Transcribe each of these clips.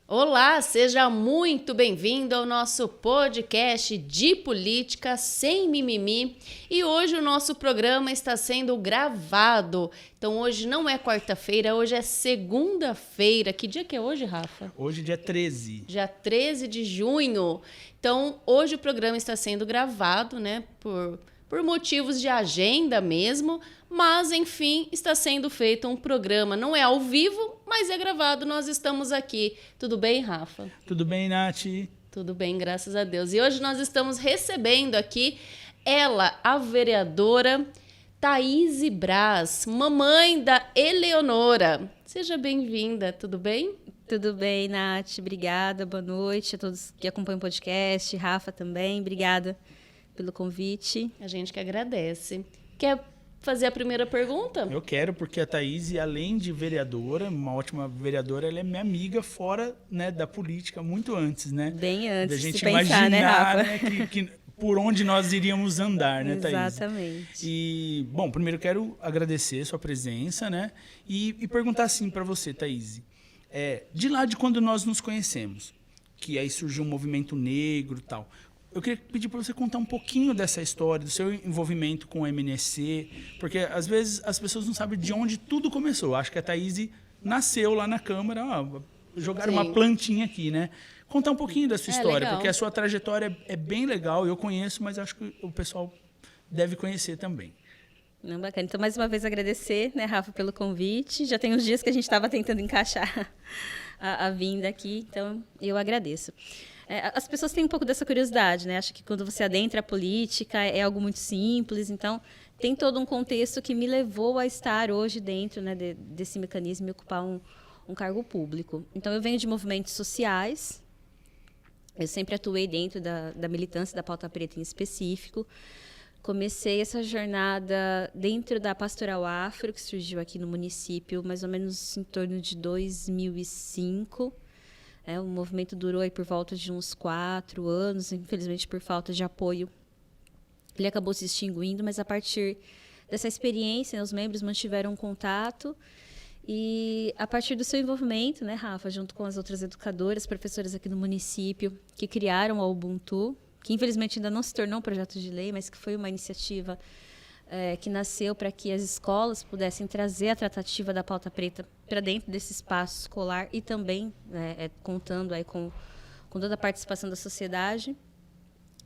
Olá, seja muito bem-vindo ao nosso podcast de política sem mimimi. E hoje o nosso programa está sendo gravado. Então hoje não é quarta-feira, hoje é segunda-feira. Que dia que é hoje, Rafa? Hoje, dia 13. Dia 13 de junho. Então hoje o programa está sendo gravado, né, por motivos de agenda mesmo, mas, enfim, está sendo feito um programa. Não é ao vivo, mas é gravado. Nós estamos aqui. Tudo bem, Rafa? Tudo bem, Nath? Tudo bem, graças a Deus. E hoje nós estamos recebendo aqui ela, a vereadora Thaís Braz, mamãe da Eleonora. Seja bem-vinda, tudo bem? Tudo bem, Nath. Obrigada. Boa noite a todos que acompanham o podcast. Rafa também. Obrigada pelo convite. A gente que agradece. Quer fazer a primeira pergunta? Eu quero, porque a Thaís, além de vereadora, uma ótima vereadora, ela é minha amiga fora, né, da política, muito antes, né? Bem antes da gente de pensar, imaginar, né, Rafa? né, que por onde nós iríamos andar, né, Thaís? Exatamente. E, bom, primeiro eu quero agradecer a sua presença, né? E perguntar assim para você, Thaís. De lá de quando nós nos conhecemos, que aí surgiu um movimento negro e tal, eu queria pedir para você contar um pouquinho dessa história, do seu envolvimento com o MNC, porque às vezes as pessoas não sabem de onde tudo começou. Acho que a Thaís nasceu lá na Câmara, jogaram uma plantinha aqui, né? Contar um pouquinho da sua história, legal. porque a sua trajetória é bem legal, eu conheço, mas acho que o pessoal deve conhecer também. Não, bacana. Então, mais uma vez, agradecer, né, Rafa, pelo convite. Já tem uns dias que a gente estava tentando encaixar a vinda aqui, então eu agradeço. As pessoas têm um pouco dessa curiosidade, né? Acho que quando você adentra a política é algo muito simples, então tem todo um contexto que me levou a estar hoje dentro, né, desse mecanismo e ocupar um cargo público. Então, eu venho de movimentos sociais, eu sempre atuei dentro da militância da pauta preta em específico. Comecei essa jornada dentro da Pastoral Afro, que surgiu aqui no município, mais ou menos em torno de 2005. O movimento durou aí por volta de uns 4 anos, infelizmente por falta de apoio. Ele acabou se extinguindo, mas a partir dessa experiência, os membros mantiveram contato. E a partir do seu envolvimento, né, Rafa, junto com as outras educadoras, professoras aqui no município, que criaram a Ubuntu, que infelizmente ainda não se tornou um projeto de lei, mas que foi uma iniciativa que nasceu para que as escolas pudessem trazer a tratativa da pauta preta para dentro desse espaço escolar e também contando aí com toda a participação da sociedade.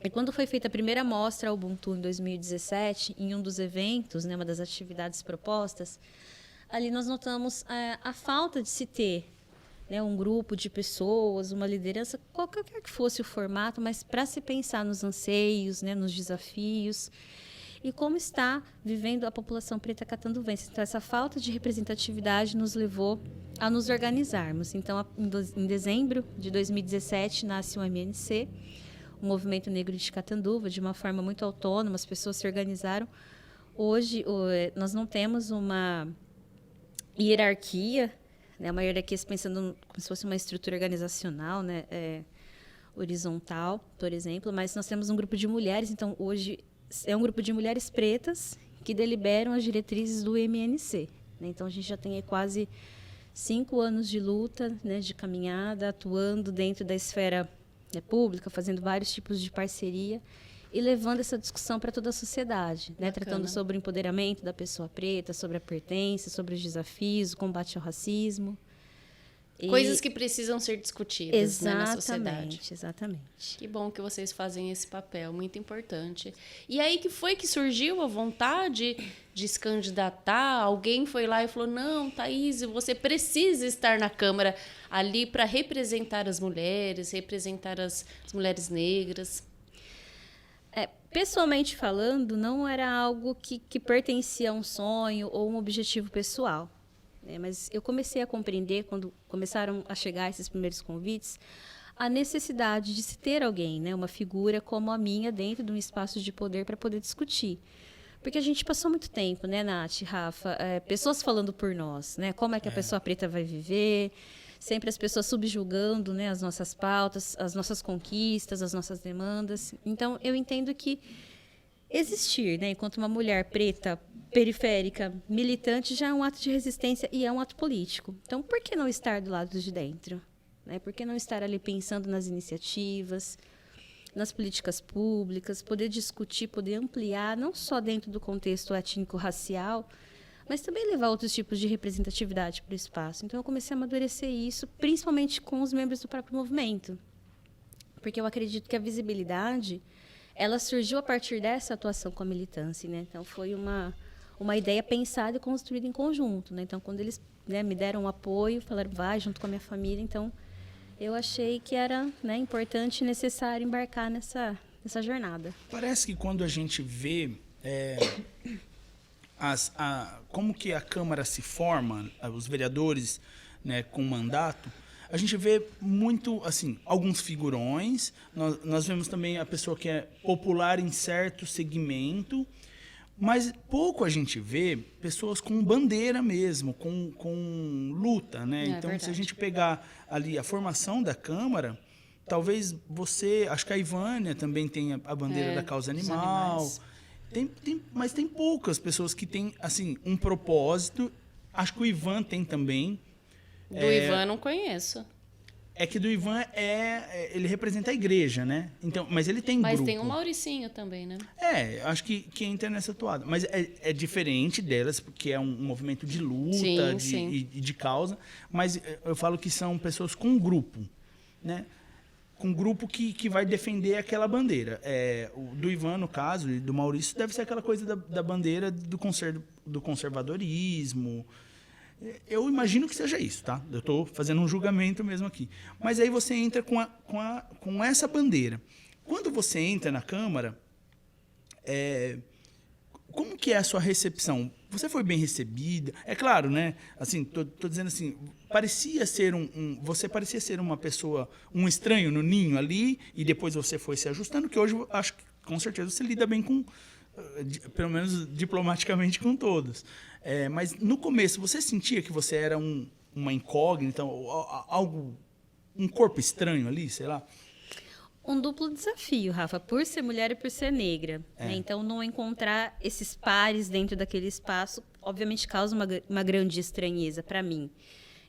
E quando foi feita a primeira mostra ao Ubuntu em 2017, em um dos eventos, né, uma das atividades propostas, ali nós notamos a falta de se ter, né, um grupo de pessoas, uma liderança, qualquer que fosse o formato, mas para se pensar nos anseios, né, nos desafios e como está vivendo a população preta catanduvense. Então, essa falta de representatividade nos levou a nos organizarmos. Então, em dezembro de 2017, nasce o MNC, o Movimento Negro de Catanduva, de uma forma muito autônoma, as pessoas se organizaram. Hoje, nós não temos uma hierarquia, né, uma hierarquia pensando como se fosse uma estrutura organizacional, né, horizontal, por exemplo, mas nós temos um grupo de mulheres, então hoje é um grupo de mulheres pretas que deliberam as diretrizes do MNC. Né? Então a gente já tem aí quase 5 anos de luta, né, de caminhada, atuando dentro da esfera, né, pública, fazendo vários tipos de parceria e levando essa discussão para toda a sociedade, né? Tratando sobre o empoderamento da pessoa preta, sobre a pertença, sobre os desafios, o combate ao racismo. Coisas que precisam ser discutidas, né, na sociedade. Exatamente. Que bom que vocês fazem esse papel, muito importante. E aí que foi que surgiu a vontade de se candidatar? Alguém foi lá e falou, não, Thaís, você precisa estar na Câmara ali para representar as mulheres, representar as mulheres negras. Pessoalmente falando, não era algo que pertencia a um sonho ou um objetivo pessoal. Mas eu comecei a compreender, quando começaram a chegar esses primeiros convites, a necessidade de se ter alguém, né, uma figura como a minha dentro de um espaço de poder para poder discutir. Porque a gente passou muito tempo, né, Nath, Rafa, pessoas falando por nós, né, como é que a pessoa preta vai viver, sempre as pessoas subjugando, né, as nossas pautas, as nossas conquistas, as nossas demandas. Então, eu entendo que existir, né, enquanto uma mulher preta, periférica, militante, já é um ato de resistência e é um ato político. Então, por que não estar do lado de dentro? né? Por que não estar ali pensando nas iniciativas, nas políticas públicas, poder discutir, poder ampliar, não só dentro do contexto étnico-racial, mas também levar outros tipos de representatividade para o espaço. Então, eu comecei a amadurecer isso, principalmente com os membros do próprio movimento, porque eu acredito que a visibilidade, ela surgiu a partir dessa atuação com a militância, né? Então, foi uma ideia pensada e construída em conjunto, né? Então, quando eles, né, me deram apoio, falaram, vai, junto com a minha família, então eu achei que era, né, importante e necessário embarcar nessa jornada. Parece que quando a gente vê como que a Câmara se forma, os vereadores, né, com mandato, a gente vê muito, assim, alguns figurões, nós vemos também a pessoa que é popular em certo segmento, mas pouco a gente vê pessoas com bandeira mesmo, com luta, né? Então, verdade. se a gente pegar ali a formação da Câmara, talvez acho que a Ivânia também tem a bandeira da causa animal. Mas tem poucas pessoas que têm, assim, um propósito. Acho que o Ivan tem também. Do Ivan não conheço. É que do Ivan ele representa a igreja, né? Então, mas ele tem Mas grupo. tem o Mauricinho também, né? Acho que entra nessa toada. Mas é diferente delas, porque é um movimento de luta e de causa. Mas eu falo que são pessoas com grupo, né? Com um grupo que vai defender aquela bandeira. O do Ivan, no caso, e do Maurício, deve ser aquela coisa da bandeira do conservadorismo. Eu imagino que seja isso, tá? Eu estou fazendo um julgamento mesmo aqui. Mas aí você entra com essa bandeira. Quando você entra na Câmara, como que é a sua recepção? Você foi bem recebida? É claro, né? Assim, tô dizendo assim, parecia ser você parecia ser uma pessoa, um estranho no ninho ali, e depois você foi se ajustando, que hoje acho que com certeza você lida bem com, pelo menos diplomaticamente, com todos. Mas no começo, você sentia que você era uma incógnita, um corpo estranho ali, sei lá? Um duplo desafio, Rafa, por ser mulher e por ser negra. Né? Então, não encontrar esses pares dentro daquele espaço, obviamente, causa uma grande estranheza para mim.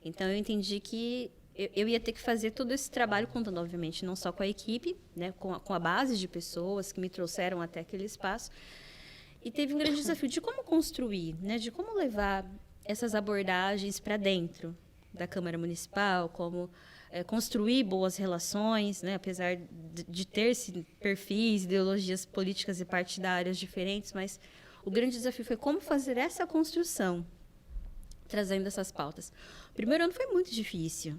Então, eu entendi que eu ia ter que fazer todo esse trabalho, contando, obviamente, não só com a equipe, né? com a base de pessoas que me trouxeram até aquele espaço. E teve um grande desafio de como construir, né? De como levar essas abordagens para dentro da Câmara Municipal, como construir boas relações, né? Apesar de ter perfis, ideologias políticas e partidárias diferentes, mas o grande desafio foi como fazer essa construção, trazendo essas pautas. O primeiro ano foi muito difícil,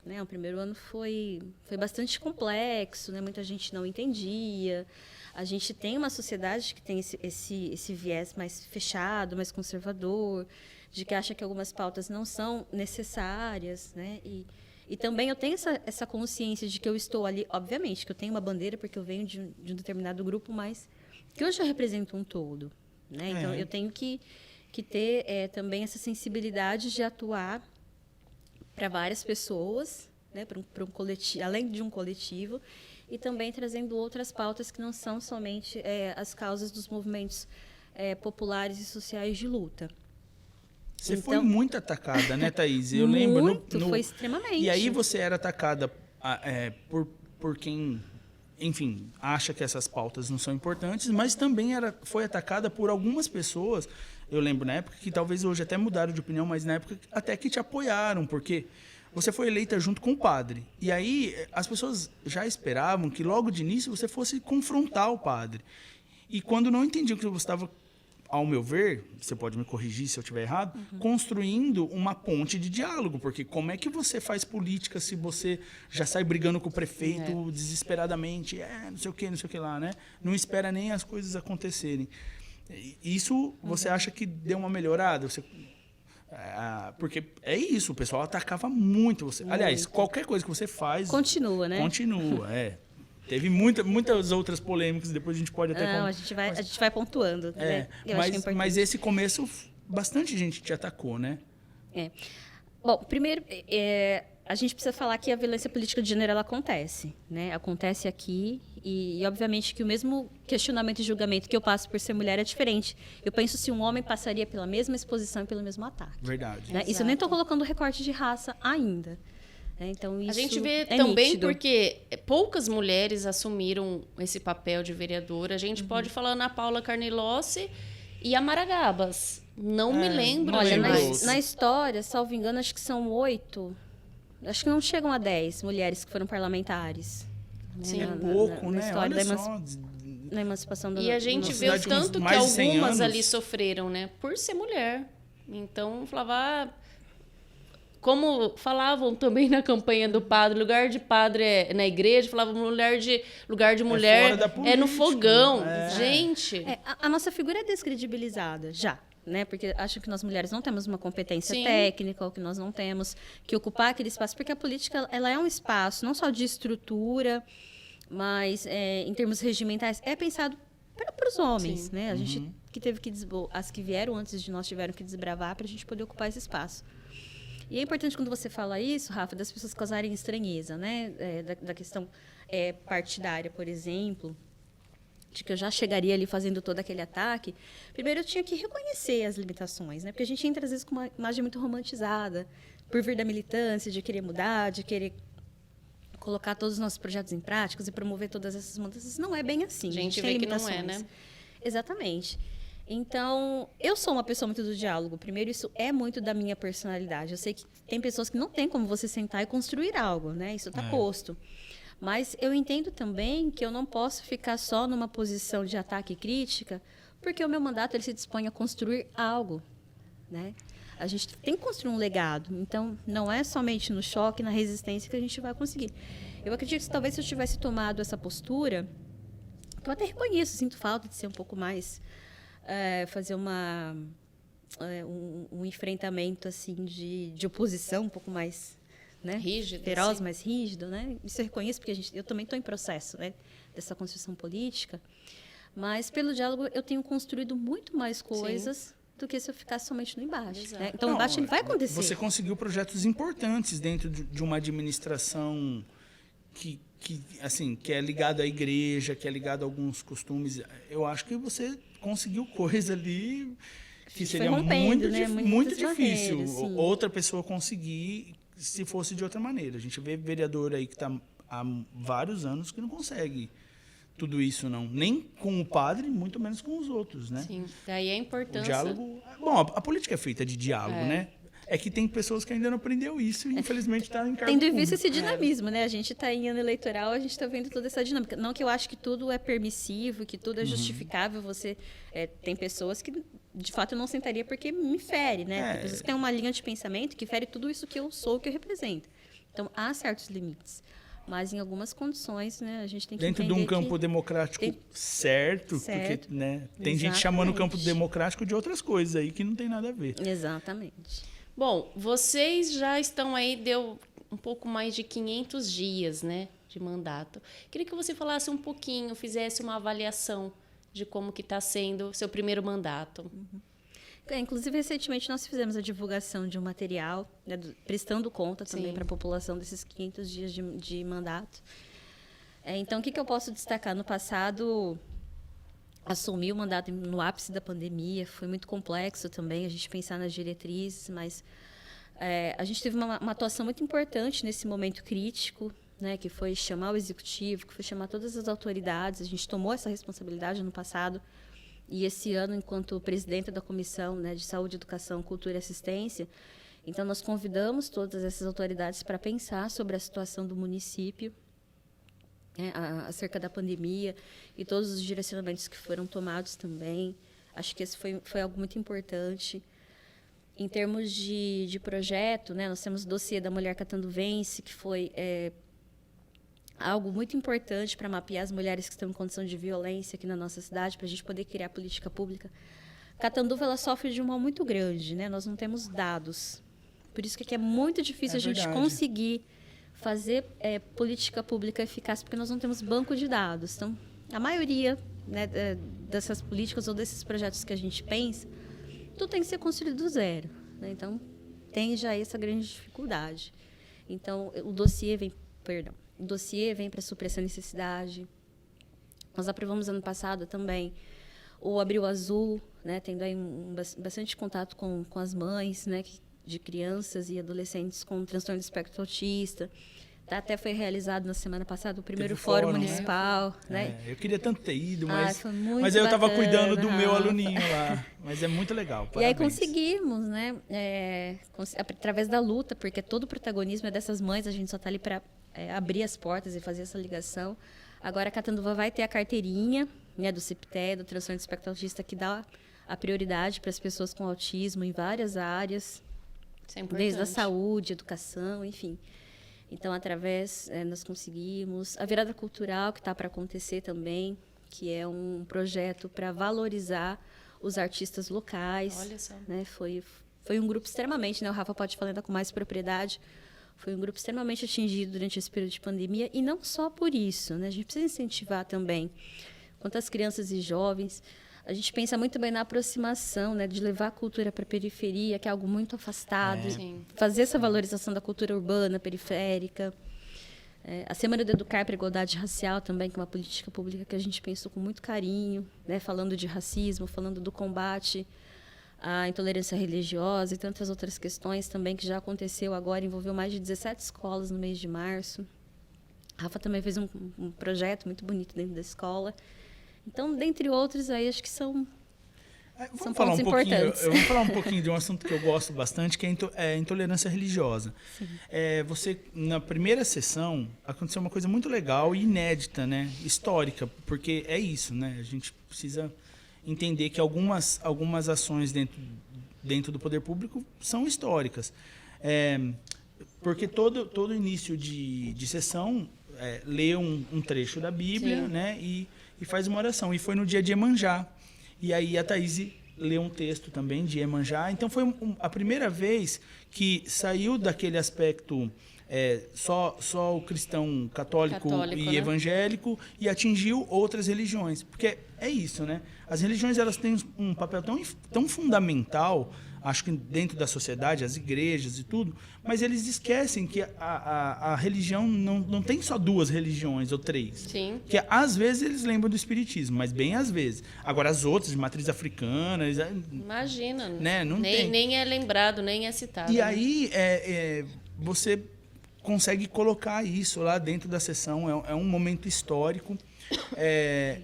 né? O primeiro ano foi bastante complexo, né? Muita gente não entendia. A gente tem uma sociedade que tem esse viés mais fechado, mais conservador, de que acha que algumas pautas não são necessárias, né? E também eu tenho essa consciência de que eu estou ali, obviamente, que eu tenho uma bandeira porque eu venho de um determinado grupo, mas que eu já represento um todo, né? Então, eu tenho que ter também essa sensibilidade de atuar para várias pessoas, né? Para um coletivo, além de um coletivo, e também trazendo outras pautas que não são somente as causas dos movimentos populares e sociais de luta. Você foi muito atacada, né, Thaís? Eu lembro. Foi extremamente. E aí você era atacada por quem, enfim, acha que essas pautas não são importantes, mas também foi atacada por algumas pessoas. Eu lembro na época que talvez hoje até mudaram de opinião, mas na época até que te apoiaram, porque você foi eleita junto com o padre. E aí as pessoas já esperavam que logo de início você fosse confrontar o padre. E quando não entendiam que você estava, ao meu ver, você pode me corrigir se eu estiver errado, construindo uma ponte de diálogo, porque como é que você faz política se você já sai brigando com o prefeito desesperadamente, não sei o que lá, né? Não espera nem as coisas acontecerem. Isso você acha que deu uma melhorada? Porque é isso, o pessoal atacava muito você. Muito. Aliás, qualquer coisa que você faz... Continua, né? Continua, Teve muitas outras polêmicas, depois a gente pode até... Não, a gente vai pontuando. Né? Mas esse começo, bastante gente te atacou, né? Bom, primeiro, a gente precisa falar que a violência política de gênero ela acontece, né? Acontece aqui e, obviamente, que o mesmo questionamento e julgamento que eu passo por ser mulher é diferente. Eu penso se um homem passaria pela mesma exposição e pelo mesmo ataque. Verdade. Né? Isso eu nem estou colocando recorte de raça ainda. Então, isso A gente vê é também nítido. porque poucas mulheres assumiram esse papel de vereadora. A gente pode falar na Paula Carnelossi e a Mara Gabas. Não me lembro não Olha, lembro demais. outra. na história, salvo engano, acho que são 8. Acho que não chegam a 10 mulheres que foram parlamentares. Né, Sim. É na pouco, na né? história Olha da só. na emancipação do E a gente Uma vê o cidade com tanto que mais de 100 algumas anos. ali sofreram, né? Por ser mulher. Então, falava... como falavam também na campanha do padre, lugar de padre é na igreja, falavam lugar de mulher fora da é no política. fogão. É. Gente, A nossa figura é descredibilizada, já. Né? Porque acham que nós mulheres não temos uma competência Sim. técnica, ou que nós não temos que ocupar aquele espaço, porque a política ela é um espaço não só de estrutura, mas em termos regimentais é pensado para os homens, Sim. né? A gente que teve que as que vieram antes de nós tiveram que desbravar para a gente poder ocupar esse espaço. E é importante quando você fala isso, Rafa, das pessoas causarem estranheza, né? Da questão partidária, por exemplo, de que eu já chegaria ali fazendo todo aquele ataque. Primeiro, eu tinha que reconhecer as limitações, né? Porque a gente entra, às vezes, com uma imagem muito romantizada, por vir da militância, de querer mudar, de querer colocar todos os nossos projetos em práticas e promover todas essas mudanças. Não é bem assim. A gente tem vê que não é, limitações. né? Exatamente. Então, eu sou uma pessoa muito do diálogo. Primeiro, isso é muito da minha personalidade. Eu sei que tem pessoas que não tem como você sentar e construir algo, né? Isso está posto. Mas eu entendo também que eu não posso ficar só numa posição de ataque e crítica, porque o meu mandato ele se dispõe a construir algo, né? A gente tem que construir um legado. Então, não é somente no choque, na resistência que a gente vai conseguir. Eu acredito que talvez se eu tivesse tomado essa postura, que eu até reconheço, sinto falta de ser um pouco mais... fazer um enfrentamento assim de oposição um pouco mais, né, Rígido, feroz, assim. mais rígido, né? Isso eu reconheço porque eu também estou em processo, né, dessa construção política, mas pelo diálogo eu tenho construído muito mais coisas do que se eu ficasse somente no embate. Exato. Né? Então o embate ele vai acontecer. Você conseguiu projetos importantes dentro de uma administração que é ligado à igreja, que é ligado a alguns costumes. Eu acho que você conseguiu coisa ali que seria rompendo, né? muito Muitas difícil barreiras, sim. outra pessoa conseguir se fosse de outra maneira. A gente vê vereador aí que está há vários anos que não consegue tudo isso, não. Nem com o padre, muito menos com os outros, né? Sim, daí a O importância... diálogo... Bom, a política é feita de diálogo, né? É que tem pessoas que ainda não aprendeu isso e, infelizmente, está em cargo Tendo visto público. esse dinamismo, né? A gente está em ano eleitoral, a gente está vendo toda essa dinâmica. Não que eu acho que tudo é permissivo, que tudo é justificável. Você tem pessoas que, de fato, eu não sentaria porque me fere, né? Tem pessoas que têm uma linha de pensamento que fere tudo isso que eu sou, que eu represento. Então, há certos limites. Mas, em algumas condições, né, a gente tem que Dentro de entender um campo que democrático certo, Certo. porque né, tem gente chamando o campo Exatamente. democrático de outras coisas aí que não tem nada a ver. Exatamente. Bom, vocês já estão aí, deu um pouco mais de 500 dias, né, de mandato. Queria que você falasse um pouquinho, fizesse uma avaliação de como que está sendo o seu primeiro mandato. Inclusive, recentemente, nós fizemos a divulgação de um material, né, prestando conta também Sim. para a população desses 500 dias de mandato. Então, o que eu posso destacar? No passado, assumi o mandato no ápice da pandemia, foi muito complexo também a gente pensar nas diretrizes, mas a gente teve uma atuação muito importante nesse momento crítico, né, que foi chamar o executivo, que foi chamar todas as autoridades. A gente tomou essa responsabilidade no passado. E esse ano, enquanto presidenta da Comissão, né, de Saúde, Educação, Cultura e Assistência, então nós convidamos todas essas autoridades para pensar sobre a situação do município, né, acerca da pandemia e todos os direcionamentos que foram tomados também. Acho que esse foi algo muito importante. Em termos de projeto, né, nós temos o dossiê da Mulher Catando Vence, que foi algo muito importante para mapear as mulheres que estão em condição de violência aqui na nossa cidade, para a gente poder criar política pública. Catanduva ela sofre de um mal muito grande, né? Nós não temos dados. Por isso que é muito difícil a gente verdade. conseguir fazer política pública eficaz, porque nós não temos banco de dados. Então, a maioria, né, dessas políticas ou desses projetos que a gente pensa, tudo tem que ser construído do zero, né? Então, tem já essa grande dificuldade. Então, o dossiê vem para suprir essa necessidade. Nós aprovamos ano passado também o Abril Azul, né, tendo aí bastante contato com as mães, né, de crianças e adolescentes com transtorno do espectro autista. Até foi realizado na semana passada o primeiro fórum municipal. Né? Eu queria tanto ter ido, mas eu estava cuidando do meu aluninho lá. Mas é muito legal. Parabéns. E aí conseguimos, né? Através da luta, porque todo o protagonismo é dessas mães, a gente só está ali para abrir as portas e fazer essa ligação. Agora a Catanduva vai ter a carteirinha, né, do CIPTE, do transtorno do espectro autista, que dá a prioridade para as pessoas com autismo em várias áreas. Isso é importante. Desde a saúde, educação, enfim. Então, nós conseguimos. A virada cultural, que está para acontecer também, que é um projeto para valorizar os artistas locais. Olha só. Né? Foi um grupo extremamente, né? O Rafa pode falar ainda com mais propriedade, foi um grupo extremamente atingido durante esse período de pandemia, e não só por isso, né? A gente precisa incentivar também. Quanto às crianças e jovens, a gente pensa muito bem na aproximação, né, de levar a cultura para a periferia, que é algo muito afastado. Fazer essa valorização da cultura urbana, periférica. A Semana do Educar para a Igualdade Racial também, que é uma política pública que a gente pensou com muito carinho, né, falando de racismo, falando do combate à intolerância religiosa e tantas outras questões também, que já aconteceu agora, envolveu mais de 17 escolas no mês de março. A Rafa também fez um projeto muito bonito dentro da escola. Então, dentre outros, aí acho que são pontos importantes. Eu vou falar um pouquinho de um assunto que eu gosto bastante, que é a intolerância religiosa. Na primeira sessão, aconteceu uma coisa muito legal e inédita, né? Histórica, porque é isso, né? A gente precisa entender que algumas ações dentro do poder público são históricas. Porque todo início de sessão lê um trecho da Bíblia, né? E faz uma oração. E foi no dia de Iemanjá. E aí a Thaís leu um texto também de Iemanjá. Então foi a primeira vez que saiu daquele aspecto só o cristão católico e né? evangélico e atingiu outras religiões. Porque é isso, né? As religiões, elas têm um papel tão fundamental, acho que dentro da sociedade, as igrejas e tudo, mas eles esquecem que a religião não tem só 2 religiões ou 3. Sim. Que às vezes eles lembram do espiritismo, mas bem às vezes. Agora as outras, de matriz africana... Imagina. Né? Não tem. Nem é lembrado, nem é citado. E aí você consegue colocar isso lá dentro da sessão, é um momento histórico.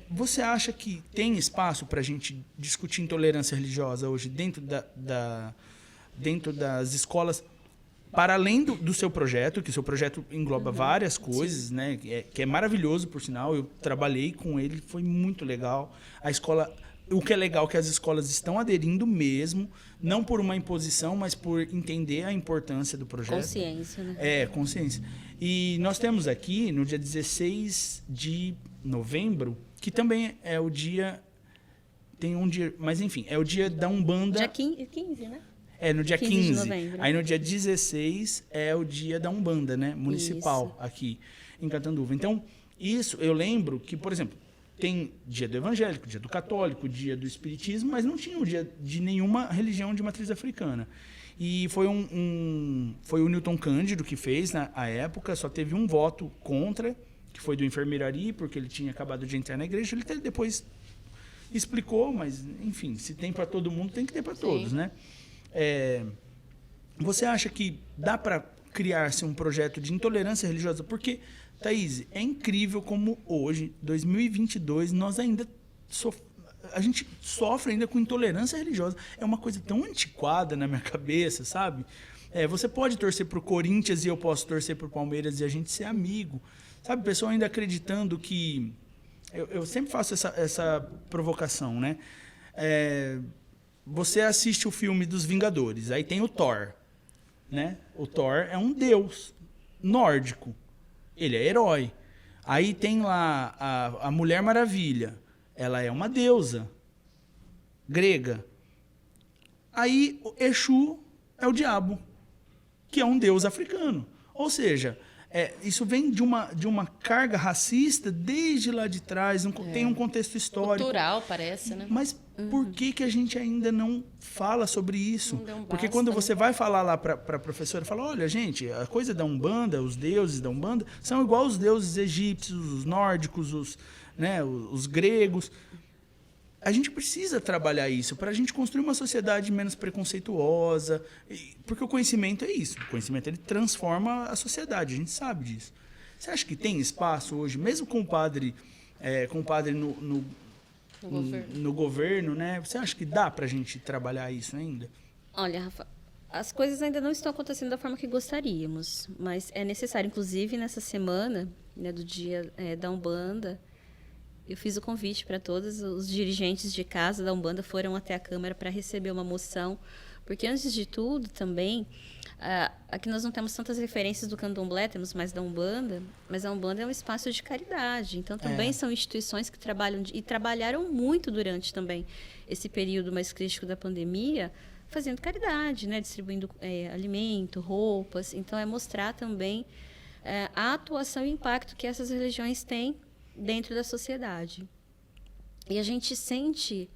Você acha que tem espaço para a gente discutir intolerância religiosa hoje dentro das escolas, para além do seu projeto, que o seu projeto engloba várias coisas, né? Que é maravilhoso, por sinal. Eu trabalhei com ele, foi muito legal. A escola, o que é legal é que as escolas estão aderindo mesmo, não por uma imposição, mas por entender a importância do projeto. Consciência, né? Consciência. E nós temos aqui, no dia 16 de novembro, que também é o dia... Tem um dia... Mas, enfim, é o dia da Umbanda... Dia 15, né? No dia 15. De novembro. Aí no dia 16 é o dia da Umbanda, né? Municipal, aqui em Catanduva. Então, isso eu lembro que, por exemplo, tem dia do evangélico, dia do católico, dia do espiritismo, mas não tinha o dia de nenhuma religião de matriz africana. E foi foi o Newton Cândido que fez na época, só teve um voto contra, que foi do enfermeiro Ari, porque ele tinha acabado de entrar na igreja. Ele depois explicou, mas, enfim, se tem para todo mundo, tem que ter para todos, né? Você acha que dá para criar-se um projeto de intolerância religiosa? Porque, Thaís, é incrível como hoje, 2022, nós ainda a gente sofre ainda com intolerância religiosa. É uma coisa tão antiquada na minha cabeça, sabe? Você pode torcer pro Corinthians e eu posso torcer pro Palmeiras e a gente ser amigo. Sabe, o pessoal ainda acreditando que... Eu sempre faço essa provocação, né? Você assiste o filme dos Vingadores, aí tem o Thor, né? O Thor é um deus nórdico. Ele é herói. Aí tem lá a Mulher Maravilha. Ela é uma deusa grega. Aí o Exu é o diabo, que é um deus africano. Ou seja, isso vem de uma carga racista desde lá de trás, tem um contexto histórico. Cultural, parece, né? Mas por que a gente ainda não fala sobre isso? Porque basta, quando você vai falar lá para a professora, fala, olha, gente, a coisa da Umbanda, os deuses da Umbanda, são igual os deuses egípcios, os nórdicos, os gregos. a gente precisa trabalhar isso para a gente construir uma sociedade menos preconceituosa, porque o conhecimento é isso. O conhecimento ele transforma a sociedade, a gente sabe disso. Você acha que tem espaço hoje, mesmo com o padre, no governo, né? Você acha que dá para a gente trabalhar isso ainda? Olha, Rafa, as coisas ainda não estão acontecendo da forma que gostaríamos, mas é necessário, inclusive nessa semana, né, do dia da Umbanda, eu fiz o convite para todos os dirigentes de casa da Umbanda foram até a Câmara para receber uma moção, porque antes de tudo também, aqui nós não temos tantas referências do candomblé, temos mais da Umbanda, mas a Umbanda é um espaço de caridade, então também são instituições que trabalham e trabalharam muito durante também esse período mais crítico da pandemia, fazendo caridade, né, distribuindo alimento, roupas, então é mostrar também a atuação e o impacto que essas religiões têm dentro da sociedade. E a gente sente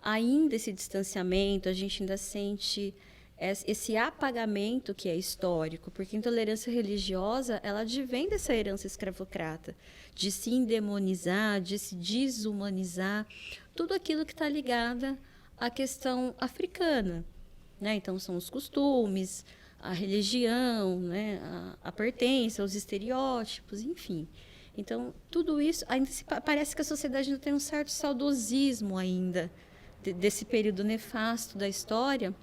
ainda esse distanciamento, a gente ainda sente esse apagamento que é histórico, porque a intolerância religiosa, ela advém dessa herança escravocrata, de se endemonizar, de se desumanizar, tudo aquilo que está ligado à questão africana, né? Então, são os costumes, a religião, né? a pertença, os estereótipos, enfim. Então, tudo isso, ainda parece que a sociedade ainda tem um certo saudosismo ainda desse período nefasto da história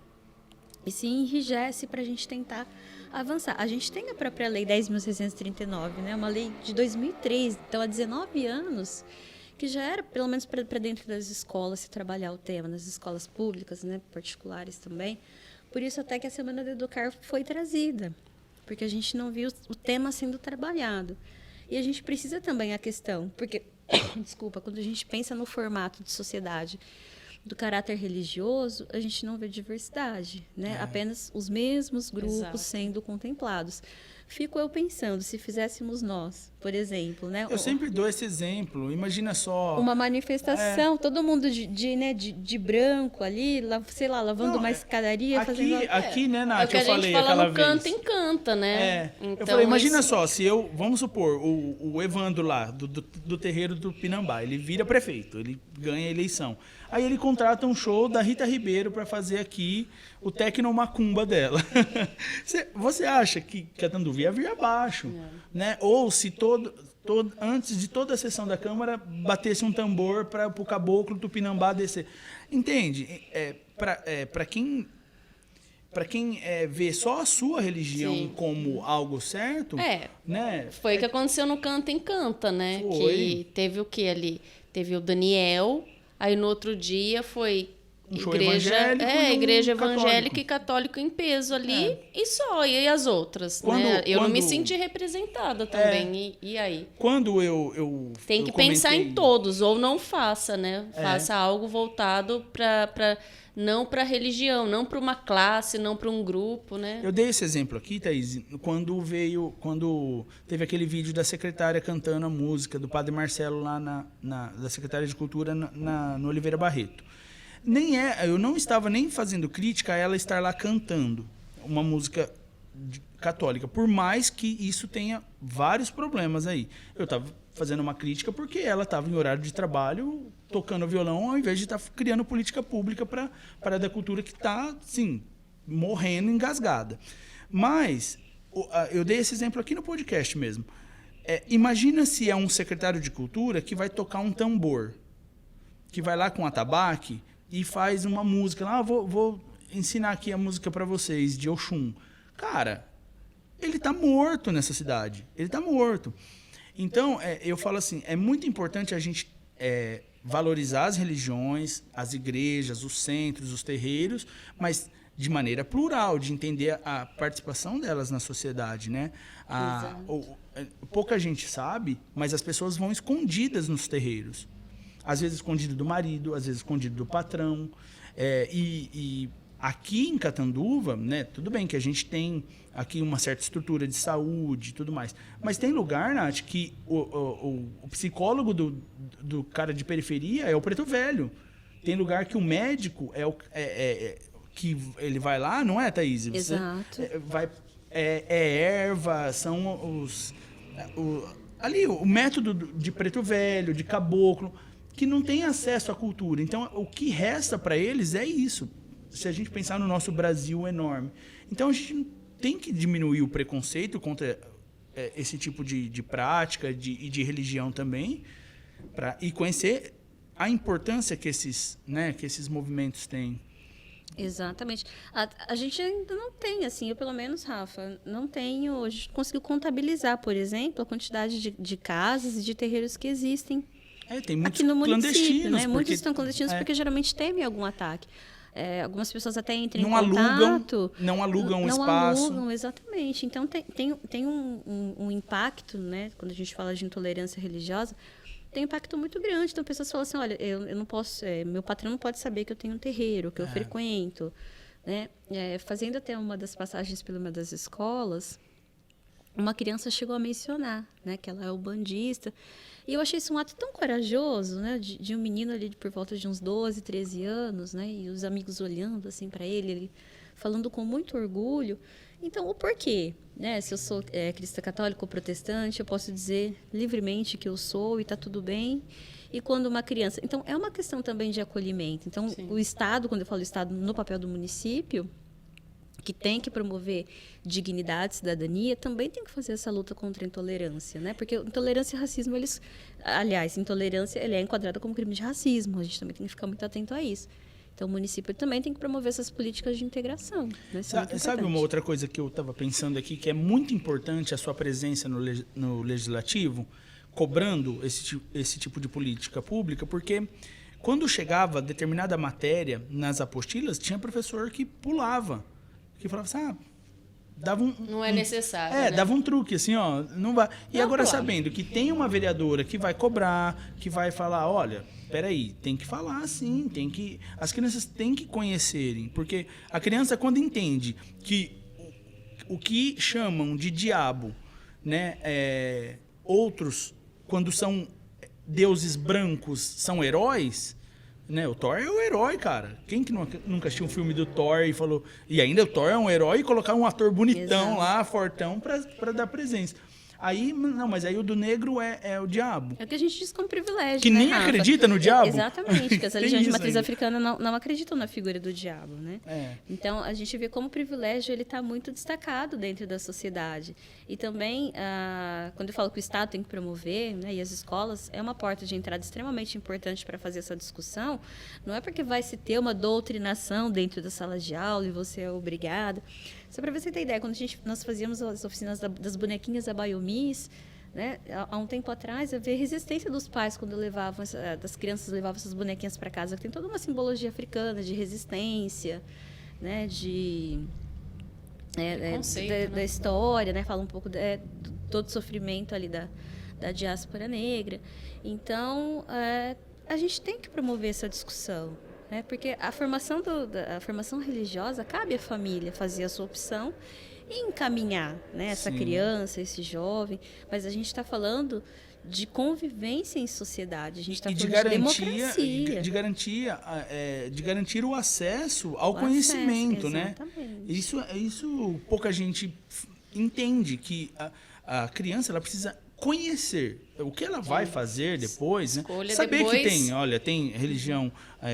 e se enrijece para a gente tentar avançar. A gente tem a própria Lei 10.639, né? Uma lei de 2003, então há 19 anos, que já era, pelo menos para dentro das escolas, se trabalhar o tema, nas escolas públicas, né? Particulares também. Por isso até que a Semana do Educar foi trazida, porque a gente não viu o tema sendo trabalhado. E a gente precisa também a questão, porque, desculpa, quando a gente pensa no formato de sociedade do caráter religioso, a gente não vê diversidade, né? Apenas os mesmos grupos sendo contemplados. Fico eu pensando, se fizéssemos nós, por exemplo, né? Eu sempre dou esse exemplo, imagina só... Uma manifestação, todo mundo de branco ali, sei lá, lavando uma escadaria, fazendo... Aqui, né, Nath, é o que eu a gente falei fala aquela no vez. Canta Encanta, né? Então, Então, eu falei, imagina só, se vamos supor, o Evandro lá, do terreiro do Pinambá, ele vira prefeito, ele ganha a eleição. Aí ele contrata um show da Rita Ribeiro para fazer aqui o Tecnomacumba dela. Você acha que a Tanduva ia vir abaixo, né? Ou se antes de toda a sessão da Câmara batesse um tambor para o caboclo do Pinambá descer. Entende? Para quem vê só a sua religião como algo certo, né? Foi o que aconteceu no Canta Encanta, né? Foi. Que teve o que ali? Teve o Daniel, aí no outro dia foi igreja evangélica e católica em peso ali e só, e as outras, né? Eu não me senti representada também, e aí? Quando eu tem que pensar em todos, ou não faça, né? Faça algo voltado não para religião, não para uma classe, não para um grupo, né? Eu dei esse exemplo aqui, Thaís, quando teve aquele vídeo da secretária cantando a música do Padre Marcelo lá da Secretaria de Cultura no Oliveira Barreto. Eu não estava nem fazendo crítica a ela estar lá cantando uma música católica, por mais que isso tenha vários problemas aí. Eu estava fazendo uma crítica porque ela estava em horário de trabalho tocando violão ao invés de estar criando política pública para a área da cultura que está, assim, morrendo engasgada. Mas eu dei esse exemplo aqui no podcast mesmo. Imagina se é um secretário de cultura que vai tocar um tambor, que vai lá com atabaque e faz uma música lá, vou ensinar aqui a música para vocês, de Oxum. Cara, ele tá morto nessa cidade. Ele tá morto. Então, eu falo assim, é muito importante a gente valorizar as religiões, as igrejas, os centros, os terreiros, mas de maneira plural, de entender a participação delas na sociedade, né? Pouca gente sabe, mas as pessoas vão escondidas nos terreiros. Às vezes escondido do marido, às vezes escondido do patrão. E aqui em Catanduva, né, tudo bem que a gente tem aqui uma certa estrutura de saúde e tudo mais, mas tem lugar, Nath, que o psicólogo do cara de periferia é o preto velho. Tem lugar que o médico que ele vai lá, não é, Thaís? Exato. Erva, são ali o método de preto velho, de caboclo. que não têm acesso à cultura. Então, o que resta para eles é isso. Se a gente pensar no nosso Brasil enorme. Então, a gente tem que diminuir o preconceito contra esse tipo de prática e de religião também, e conhecer a importância que esses movimentos têm. Exatamente. A gente ainda não tem, assim, eu pelo menos, Rafa, não tenho, a gente conseguiu contabilizar, por exemplo, a quantidade de casas e de terreiros que existem Tem muitos aqui no município, clandestinos. né? Muitos estão clandestinos porque geralmente temem algum ataque. Algumas pessoas até entram em contato. Não alugam não espaço. Alugam, exatamente. Então, tem um impacto, né? Quando a gente fala de intolerância religiosa, tem um impacto muito grande. Então, pessoas falam assim, olha, eu não posso... meu patrão não pode saber que eu tenho um terreiro, que eu frequento. Né? Fazendo até uma das passagens pela uma das escolas, uma criança chegou a mencionar, né, que ela é ubandista. E eu achei isso um ato tão corajoso, né, de um menino ali por volta de uns 12, 13 anos, né, e os amigos olhando assim para ele falando com muito orgulho. Então, o porquê? Né? Se eu sou cristã católica ou protestante, eu posso dizer livremente que eu sou e está tudo bem. E quando uma criança... Então, é uma questão também de acolhimento. Então, sim, o Estado, quando eu falo Estado no papel do município, que tem que promover dignidade, cidadania, também tem que fazer essa luta contra a intolerância, né? Porque intolerância e racismo, intolerância ele é enquadrada como crime de racismo. A gente também tem que ficar muito atento a isso. Então, o município também tem que promover essas políticas de integração. Né? Sabe uma outra coisa que eu estava pensando aqui, que é muito importante a sua presença no Legislativo, cobrando esse tipo de política pública, porque quando chegava determinada matéria nas apostilas, tinha professor que pulava, que falava assim, dava não é necessário, né? Dava um truque, assim, ó, não vai. E não, agora, sabendo que tem uma vereadora que vai cobrar, que vai falar, olha, peraí, tem que falar sim, as crianças têm que conhecerem, porque a criança, quando entende que o que chamam de diabo, né, outros, quando são deuses brancos, são heróis, né? O Thor é o herói, cara. Quem que nunca assistiu um filme do Thor e falou... E ainda o Thor é um herói e colocar um ator bonitão, exato, lá, fortão, pra dar presença. Aí, não, mas aí o do negro é o diabo. É o que a gente diz como privilégio, que né, nem Rafa? acredita no diabo. Exatamente, porque as religiões de matriz africana não acreditam na figura do diabo, né? Então, a gente vê como o privilégio ele está muito destacado dentro da sociedade. E também, quando eu falo que o Estado tem que promover, né, e as escolas, é uma porta de entrada extremamente importante para fazer essa discussão. Não é porque vai se ter uma doutrinação dentro da sala de aula e você é obrigado. Só para você ter ideia, quando nós fazíamos as oficinas das bonequinhas da Biomiss, né, há um tempo atrás, eu vi a resistência dos pais quando das crianças levavam essas bonequinhas para casa. Tem toda uma simbologia africana de resistência, né, da história, né, fala um pouco de todo o sofrimento ali da diáspora negra. Então, a gente tem que promover essa discussão. Porque a formação religiosa cabe à família fazer a sua opção e encaminhar, né, essa criança, esse jovem. Mas a gente está falando de convivência em sociedade, a gente está falando de democracia. De garantir o acesso ao conhecimento, né? Isso pouca gente entende, que a criança ela precisa conhecer o que ela vai fazer depois, né? Saber que tem religião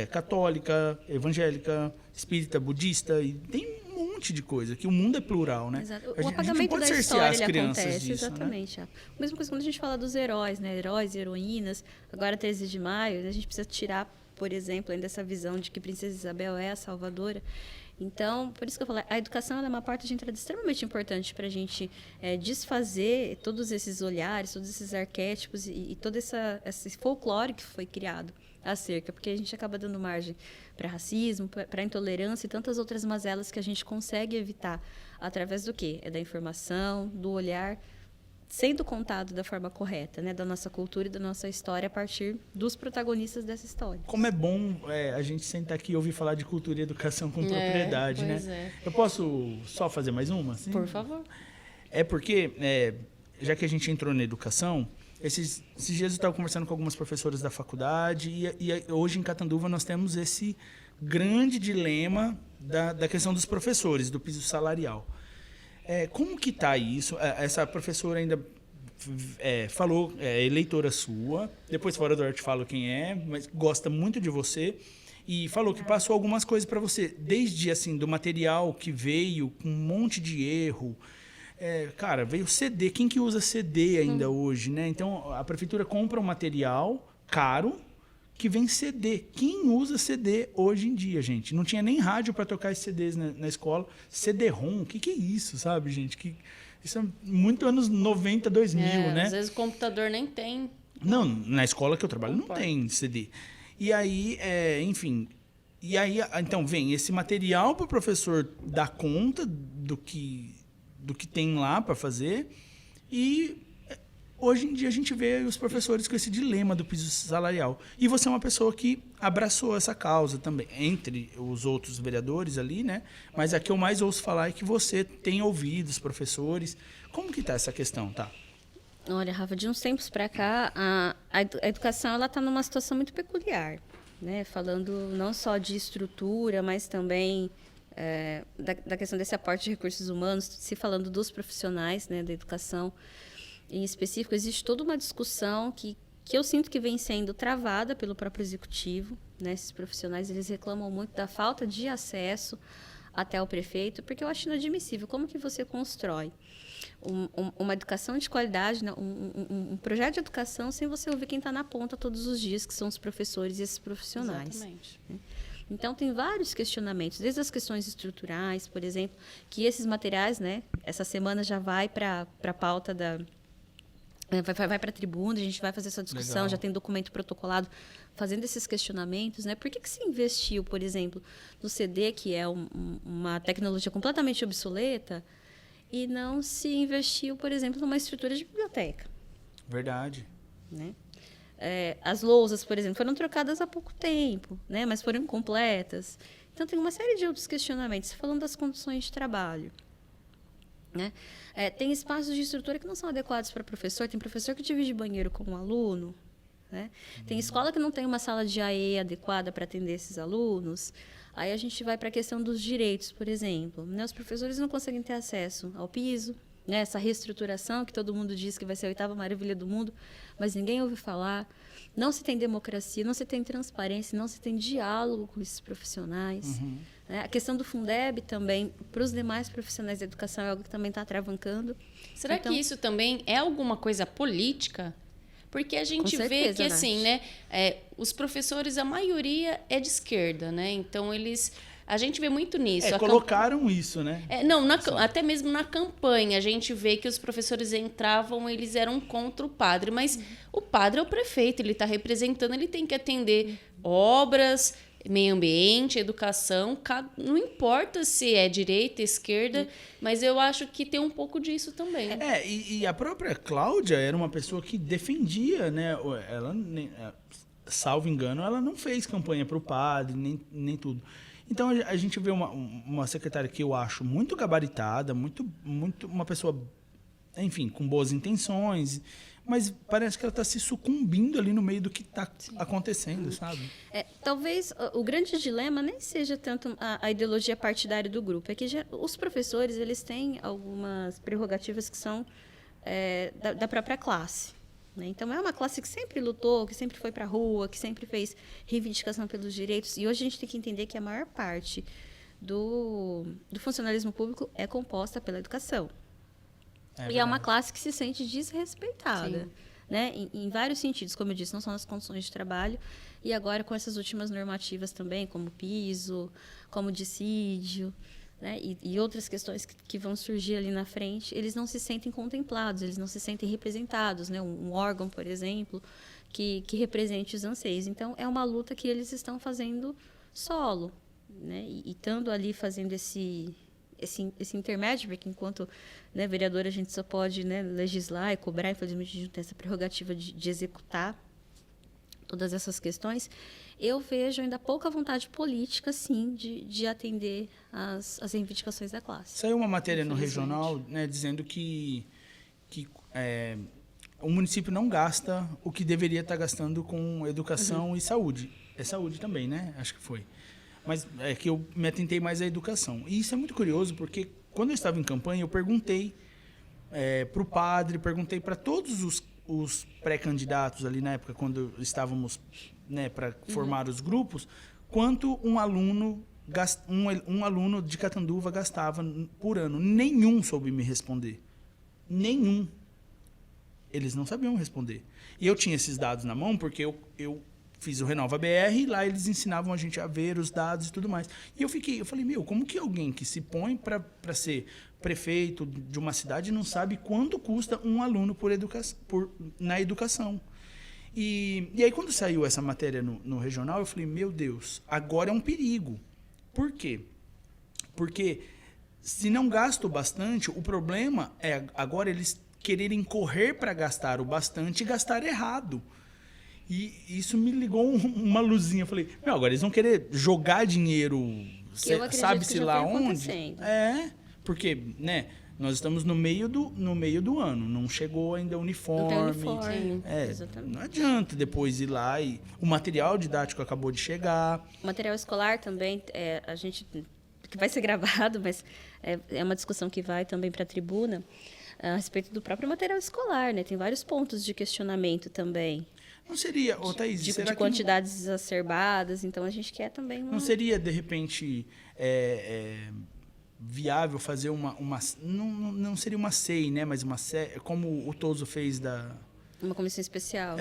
católica, evangélica, espírita, budista, e tem um monte de coisa, que o mundo é plural, né? Exato. A gente não pode cercear as crianças disso, exatamente. Né? A mesma coisa quando a gente fala dos heróis, né? Heróis e heroínas. Agora, 13 de maio, a gente precisa tirar, por exemplo, ainda essa visão de que Princesa Isabel é a salvadora. Então, por isso que eu falo, a educação é uma porta de entrada extremamente importante para a gente desfazer todos esses olhares, todos esses arquétipos e todo esse folclore que foi criado acerca, porque a gente acaba dando margem para racismo, para intolerância e tantas outras mazelas que a gente consegue evitar através do quê? Da informação, do olhar, sendo contado da forma correta, né, da nossa cultura e da nossa história a partir dos protagonistas dessa história. Como é bom a gente sentar aqui e ouvir falar de cultura e educação com propriedade, né? Eu posso só fazer mais uma? Assim? Por favor. Porque, já que a gente entrou na educação, esses dias eu estava conversando com algumas professoras da faculdade e hoje em Catanduva nós temos esse grande dilema da questão dos professores, do piso salarial. Como que está isso? Essa professora ainda falou, é eleitora sua, depois fora do ar eu te falo quem é, mas gosta muito de você. E falou que passou algumas coisas para você, desde assim, do material que veio com um monte de erro. Cara, veio CD. Quem que usa CD ainda hoje, né? Então, a prefeitura compra um material caro que vem CD. Quem usa CD hoje em dia, gente? Não tinha nem rádio para tocar esses CDs na escola. CD-ROM, o que é isso, sabe, gente? Isso é muito anos 90, 2000, né? Às vezes o computador nem tem. Não, na escola que eu trabalho não tem CD. E aí, enfim... E aí, então, vem esse material para o professor dar conta do que tem lá para fazer. E hoje em dia a gente vê os professores com esse dilema do piso salarial. E você é uma pessoa que abraçou essa causa também, entre os outros vereadores ali, né? Mas a que eu mais ouço falar é que você tem ouvido os professores. Como que está essa questão, tá? Olha, Rafa, de uns tempos para cá, a educação ela está numa situação muito peculiar, né? Falando não só de estrutura, mas também da questão desse aporte de recursos humanos, se falando dos profissionais, né, da educação em específico, existe toda uma discussão que eu sinto que vem sendo travada pelo próprio executivo, né? Esses profissionais eles reclamam muito da falta de acesso até o prefeito, porque eu acho inadmissível. Como que você constrói uma educação de qualidade, né? um projeto de educação sem você ouvir quem está na ponta todos os dias, que são os professores e esses profissionais. Exatamente. Então, tem vários questionamentos, desde as questões estruturais, por exemplo, que esses materiais, né, essa semana já vai para a pauta vai para a tribuna, a gente vai fazer essa discussão, Legal. já tem documento protocolado fazendo esses questionamentos, né? Por que se investiu, por exemplo, no CD, que é uma tecnologia completamente obsoleta, e não se investiu, por exemplo, numa estrutura de biblioteca? Verdade. Né? As lousas, por exemplo, foram trocadas há pouco tempo, né? Mas foram incompletas. Então, tem uma série de outros questionamentos, falando das condições de trabalho. Né? Tem espaços de estrutura que não são adequados para professor, tem professor que divide banheiro com um aluno. Né? Tem escola que não tem uma sala de AE adequada para atender esses alunos. Aí a gente vai para a questão dos direitos, por exemplo. Né? Os professores não conseguem ter acesso ao piso, né? Essa reestruturação que todo mundo diz que vai ser a 8ª maravilha do mundo, mas ninguém ouve falar. Não se tem democracia, não se tem transparência, não se tem diálogo com esses profissionais. Uhum. Né? A questão do Fundeb também, para os demais profissionais da educação, é algo que também está travancando. Será Então, que isso também é alguma coisa política? Porque a gente Com vê certeza, que, assim, Nath. né, os professores, a maioria é de esquerda, né? Então, a gente vê muito nisso. Colocaram isso, né? Não, até mesmo na campanha, a gente vê que os professores entravam, eles eram contra o padre. Mas o padre é o prefeito, ele está representando, ele tem que atender obras, meio ambiente, educação, não importa se é direita, esquerda, mas eu acho que tem um pouco disso também. E a própria Cláudia era uma pessoa que defendia, né? Ela, salvo engano, ela não fez campanha para o padre, nem tudo. Então, a gente vê uma secretária que eu acho muito gabaritada, muito, uma pessoa, enfim, com boas intenções, mas parece que ela está se sucumbindo ali no meio do que está acontecendo, sabe? Talvez o grande dilema nem seja tanto a ideologia partidária do grupo, é que os professores eles têm algumas prerrogativas que são da própria classe. Né? Então, é uma classe que sempre lutou, que sempre foi para a rua, que sempre fez reivindicação pelos direitos. E hoje a gente tem que entender que a maior parte do funcionalismo público é composta pela educação. E é uma classe que se sente desrespeitada. Né? Em vários sentidos, como eu disse, não são as condições de trabalho. E agora, com essas últimas normativas também, como piso, como dissídio, né? E outras questões que vão surgir ali na frente, eles não se sentem contemplados, eles não se sentem representados, né? Um órgão, por exemplo, que represente os anseios. Então, é uma luta que eles estão fazendo solo, né? E estando ali fazendo esse intermédio, porque enquanto, né, vereador a gente só pode, né, legislar e cobrar, infelizmente a gente não tem essa prerrogativa de executar todas essas questões. Eu vejo ainda pouca vontade política, sim, de atender as reivindicações da classe. Saiu uma matéria no regional, né, dizendo que o município não gasta o que deveria estar gastando com educação e saúde. É saúde também, né? Acho que foi. Mas é que eu me atentei mais à educação. E isso é muito curioso, porque quando eu estava em campanha, eu perguntei para o padre, perguntei para todos os pré-candidatos ali na época, quando estávamos, né, para formar os grupos, quanto um aluno de Catanduva gastava por ano. Nenhum soube me responder. Nenhum. Eles não sabiam responder. E eu tinha esses dados na mão porque eu fiz o Renova BR e lá eles ensinavam a gente a ver os dados e tudo mais. E eu falei, como que alguém que se põe para ser prefeito de uma cidade não sabe quanto custa um aluno na educação? E aí, quando saiu essa matéria no regional, eu falei, meu Deus, agora é um perigo. Por quê? Porque se não gasto bastante, o problema é agora eles quererem correr para gastar o bastante e gastar errado. E isso me ligou uma luzinha. Eu falei, agora eles vão querer jogar dinheiro, sabe-se lá onde? Porque, né, nós estamos no meio do ano, não chegou ainda o uniforme. Não tem uniforme. Exatamente. Não adianta depois ir lá e o material didático acabou de chegar. O material escolar também, a gente, que vai ser gravado, mas é uma discussão que vai também para a tribuna, a respeito do próprio material escolar, né? Tem vários pontos de questionamento também. Não seria, Thaís, de quantidades exacerbadas, então a gente quer também Não seria, de repente, viável fazer não seria uma SEI, né? Mas como o Toso fez uma comissão especial.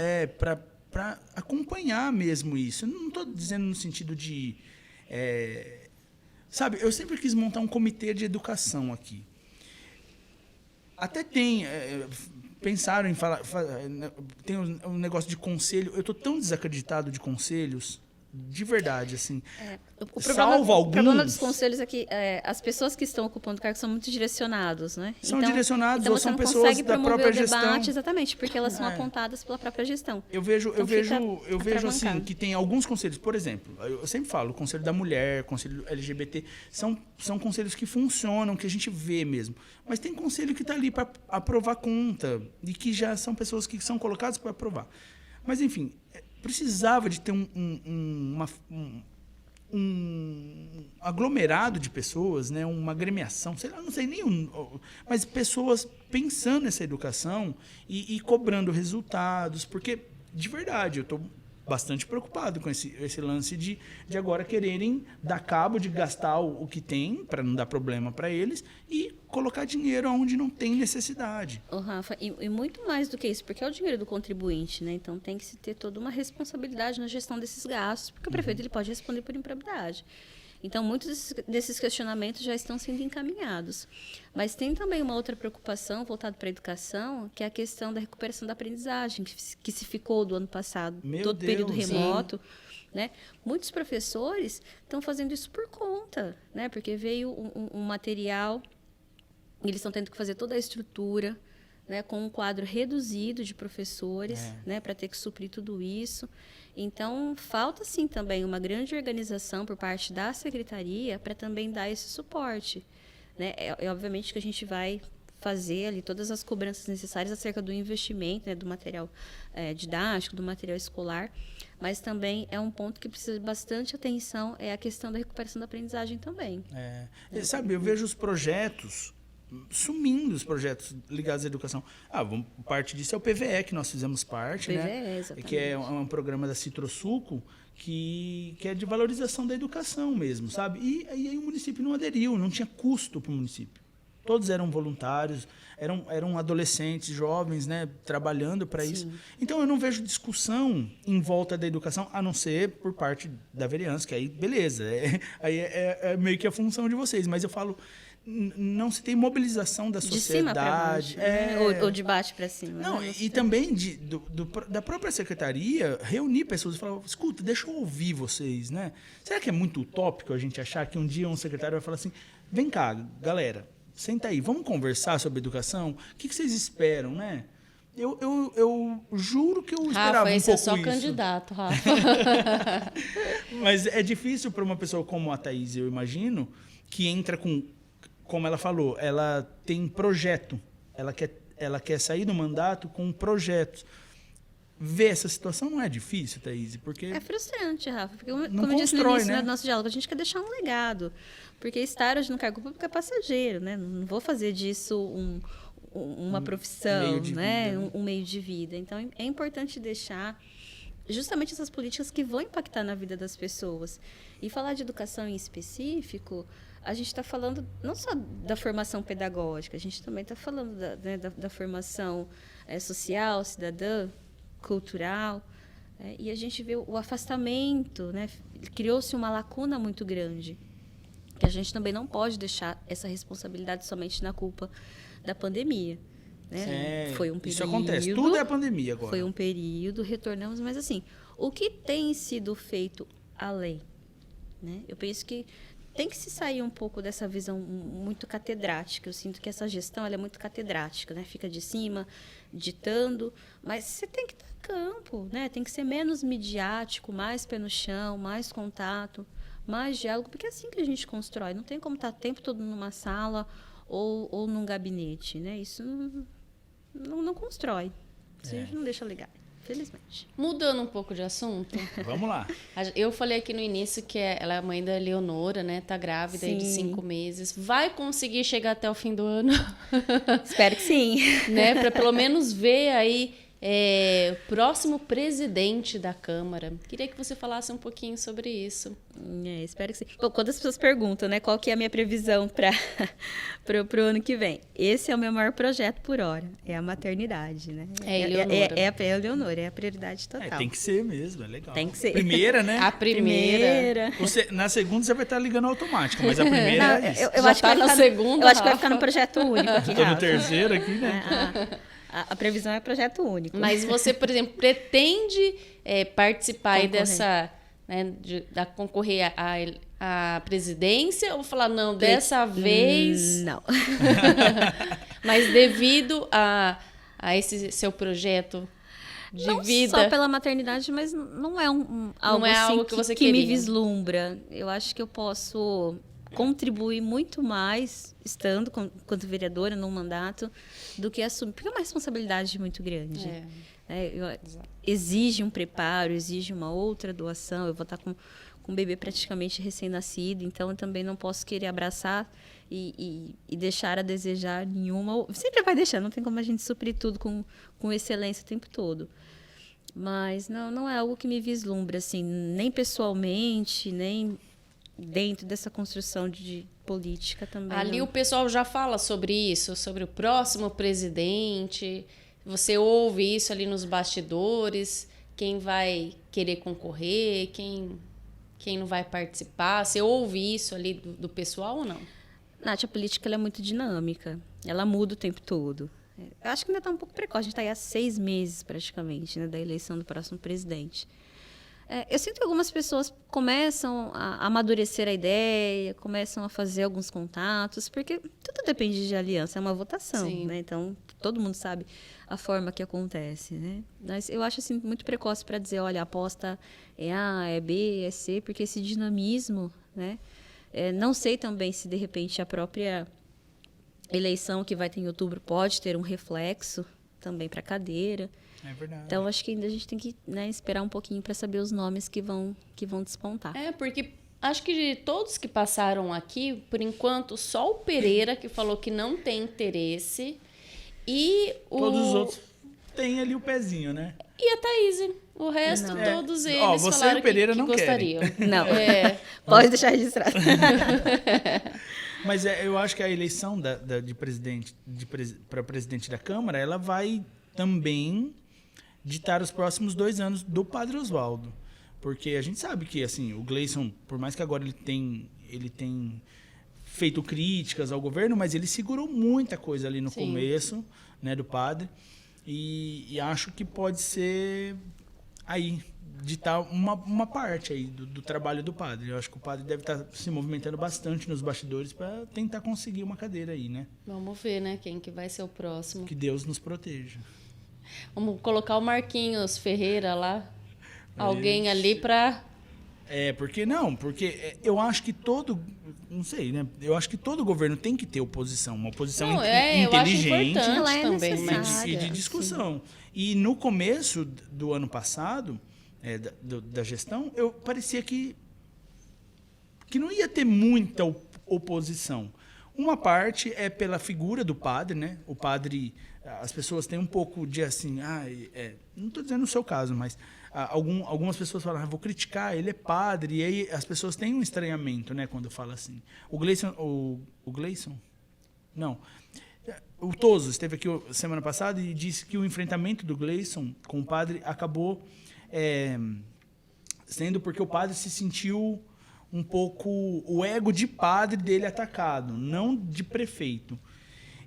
Para acompanhar mesmo isso. Eu não estou dizendo no sentido de... sabe, eu sempre quis montar um comitê de educação aqui. Até pensaram em falar... Tem um negócio de conselho. Eu estou tão desacreditado de conselhos... De verdade, assim. O problema dos conselhos é que as pessoas que estão ocupando cargos são muito direcionados, né? São direcionados, então ou são pessoas da própria gestão. Debate, exatamente, porque elas são apontadas pela própria gestão. Eu vejo assim, que tem alguns conselhos, por exemplo, eu sempre falo, o Conselho da Mulher, o Conselho LGBT, são conselhos que funcionam, que a gente vê mesmo. Mas tem conselho que está ali para aprovar conta, e que já são pessoas que são colocadas para aprovar. Mas, enfim... precisava de ter um aglomerado de pessoas, né? Uma agremiação, sei lá, não sei mas pessoas pensando nessa educação e cobrando resultados, porque, de verdade, eu estou bastante preocupado com esse lance de agora quererem dar cabo de gastar o que tem, para não dar problema para eles, e colocar dinheiro onde não tem necessidade. Rafa, e muito mais do que isso, porque é o dinheiro do contribuinte, né? Então tem que se ter toda uma responsabilidade na gestão desses gastos, porque o prefeito ele pode responder por improbidade. Então, muitos desses questionamentos já estão sendo encaminhados. Mas tem também uma outra preocupação voltada para a educação, que é a questão da recuperação da aprendizagem, que se ficou do ano passado, todo período remoto. Né? Muitos professores estão fazendo isso por conta, né? Porque veio um material, eles estão tendo que fazer toda a estrutura, né? Com um quadro reduzido de professores, né? Para ter que suprir tudo isso. Então, falta, sim, também uma grande organização por parte da secretaria para também dar esse suporte. Né? Obviamente que a gente vai fazer ali todas as cobranças necessárias acerca do investimento, né, do material didático, do material escolar, mas também é um ponto que precisa de bastante atenção, é a questão da recuperação da aprendizagem também. Sabe, eu vejo os projetos sumindo, os projetos ligados à educação. Parte disso é o PVE, que nós fizemos parte, PVE, né? Exatamente. Que é um programa da Citrosuco, que é de valorização da educação mesmo, sabe? E aí o município não aderiu, não tinha custo para o município. Todos eram voluntários, eram adolescentes, jovens, né, trabalhando para isso. Então, eu não vejo discussão em volta da educação, a não ser por parte da vereança, que aí, beleza, aí é meio que a função de vocês. Mas eu falo, não se tem mobilização da sociedade. De cima para baixo, né? Ou de baixo para cima. Não, e também da própria secretaria, reunir pessoas e falar, escuta, deixa eu ouvir vocês, né? Será que é muito utópico a gente achar que um dia um secretário vai falar assim, vem cá, galera, senta aí, vamos conversar sobre educação? O que vocês esperam, né? Eu juro que eu esperava um pouco isso. Rafa, esse é só candidato, Rafa. Mas é difícil para uma pessoa como a Thaís, eu imagino, que entra com, como ela falou, ela tem projeto. Ela quer sair do mandato com projetos. Ver essa situação não é difícil, Thaís, porque... É frustrante, Rafa, porque como eu disse no início, né, do nosso diálogo, a gente quer deixar um legado, porque estar hoje no cargo público é passageiro, né? Não vou fazer disso uma profissão, meio de né? vida, né? Um meio de vida. Então, é importante deixar justamente essas políticas que vão impactar na vida das pessoas. E falar de educação em específico, a gente está falando não só da formação pedagógica, a gente também está falando da formação social, cidadã, cultural. E a gente vê o afastamento, né? Criou-se uma lacuna muito grande, que a gente também não pode deixar essa responsabilidade somente na culpa da pandemia. Né? Foi um período, isso acontece, tudo é a pandemia agora. Foi um período, retornamos, mas assim, o que tem sido feito além? Né? Eu penso que tem que se sair um pouco dessa visão muito catedrática. Eu sinto que essa gestão ela é muito catedrática, né? Fica de cima, ditando, mas você tem que estar em campo, né? Tem que ser menos midiático, mais pé no chão, mais contato, mais diálogo, porque é assim que a gente constrói. Não tem como estar o tempo todo numa sala ou num gabinete, né? Isso não constrói. Isso não deixa legal. Felizmente. Mudando um pouco de assunto. Vamos lá. Eu falei aqui no início que ela é a mãe da Leonora, né? Tá grávida aí de 5 meses. Vai conseguir chegar até o fim do ano? Espero que sim. Né? Para pelo menos ver aí o próximo presidente da Câmara. Queria que você falasse um pouquinho sobre isso. Espero que sim. Bom, quando as pessoas perguntam, né, qual que é a minha previsão para o ano que vem, esse é o meu maior projeto por hora, é a maternidade, né? É a Leonora, é a prioridade total. Tem que ser mesmo, é legal. Tem que ser. Primeira, né? A primeira. Na segunda você vai estar ligando automático, mas a primeira é isso. Eu acho que vai ficar segunda. Eu acho que vai ficar no projeto único aqui. Tô no terceiro aqui, né? A previsão é projeto único. Mas você, por exemplo, pretende participar aí dessa, né, da concorrer à presidência ou falar, não, dessa vez... Não. Mas devido a esse seu projeto de não vida... Não só pela maternidade, mas não é algo, algo assim, que você que me queria. vislumbra. Eu acho que eu posso contribuir muito mais estando quanto vereadora num mandato do que assumir, porque é uma responsabilidade muito grande. Exige um preparo, exige uma outra doação. Eu vou estar com um bebê praticamente recém-nascido, então eu também não posso querer abraçar e deixar a desejar nenhuma. Sempre vai deixar, não tem como a gente suprir tudo com excelência o tempo todo. Mas não é algo que me vislumbra, assim, nem pessoalmente, nem dentro dessa construção de política também. Ali o pessoal já fala sobre isso, sobre o próximo presidente. Você ouve isso ali nos bastidores, quem vai querer concorrer, quem não vai participar. Você ouve isso ali do pessoal ou não? Nath, a política ela é muito dinâmica, ela muda o tempo todo. Eu acho que ainda está um pouco precoce, a gente está aí há 6 meses praticamente, né, da eleição do próximo presidente. Eu sinto que algumas pessoas começam a amadurecer a ideia, começam a fazer alguns contatos, porque tudo depende de aliança, é uma votação, né? Então, todo mundo sabe a forma que acontece, né? Mas eu acho assim, muito precoce para dizer, olha, a aposta é A, é B, é C, porque esse dinamismo, né? Não sei também se, de repente, a própria eleição que vai ter em outubro pode ter um reflexo também para a cadeira. É verdade. Então, acho que ainda a gente tem que, né, esperar um pouquinho para saber os nomes que vão despontar. Porque acho que de todos que passaram aqui, por enquanto, só o Pereira que falou que não tem interesse e todos os outros têm ali o pezinho, né? E a Thaís. O resto, todos eles você falaram e o Pereira que não gostariam. Não, pode deixar registrado. Mas eu acho que a eleição de presidente para presidente da Câmara, ela vai também ditar os próximos 2 anos do Padre Oswaldo. Porque a gente sabe que assim, o Gleison, por mais que agora ele tem feito críticas ao governo, mas ele segurou muita coisa ali no começo, né, do padre. E acho que pode ser aí, ditar uma parte aí do trabalho do padre. Eu acho que o padre deve estar se movimentando bastante nos bastidores para tentar conseguir uma cadeira aí, né? Vamos ver, né, quem que vai ser o próximo. Que Deus nos proteja. Vamos colocar o Marquinhos Ferreira lá, alguém ali para... Porque eu acho que não sei, né? Eu acho que todo governo tem que ter oposição, uma oposição inteligente também, e de discussão. E no começo do ano passado, da gestão, parecia que não ia ter muita oposição. Uma parte é pela figura do padre, né? O padre, as pessoas têm um pouco de assim, não estou dizendo no seu caso, mas algumas pessoas falam, vou criticar, ele é padre, e aí as pessoas têm um estranhamento, né, quando fala assim. O Gleison? Não. O Toso esteve aqui semana passada e disse que o enfrentamento do Gleison com o padre acabou sendo porque o padre se sentiu um pouco o ego de padre dele atacado, não de prefeito.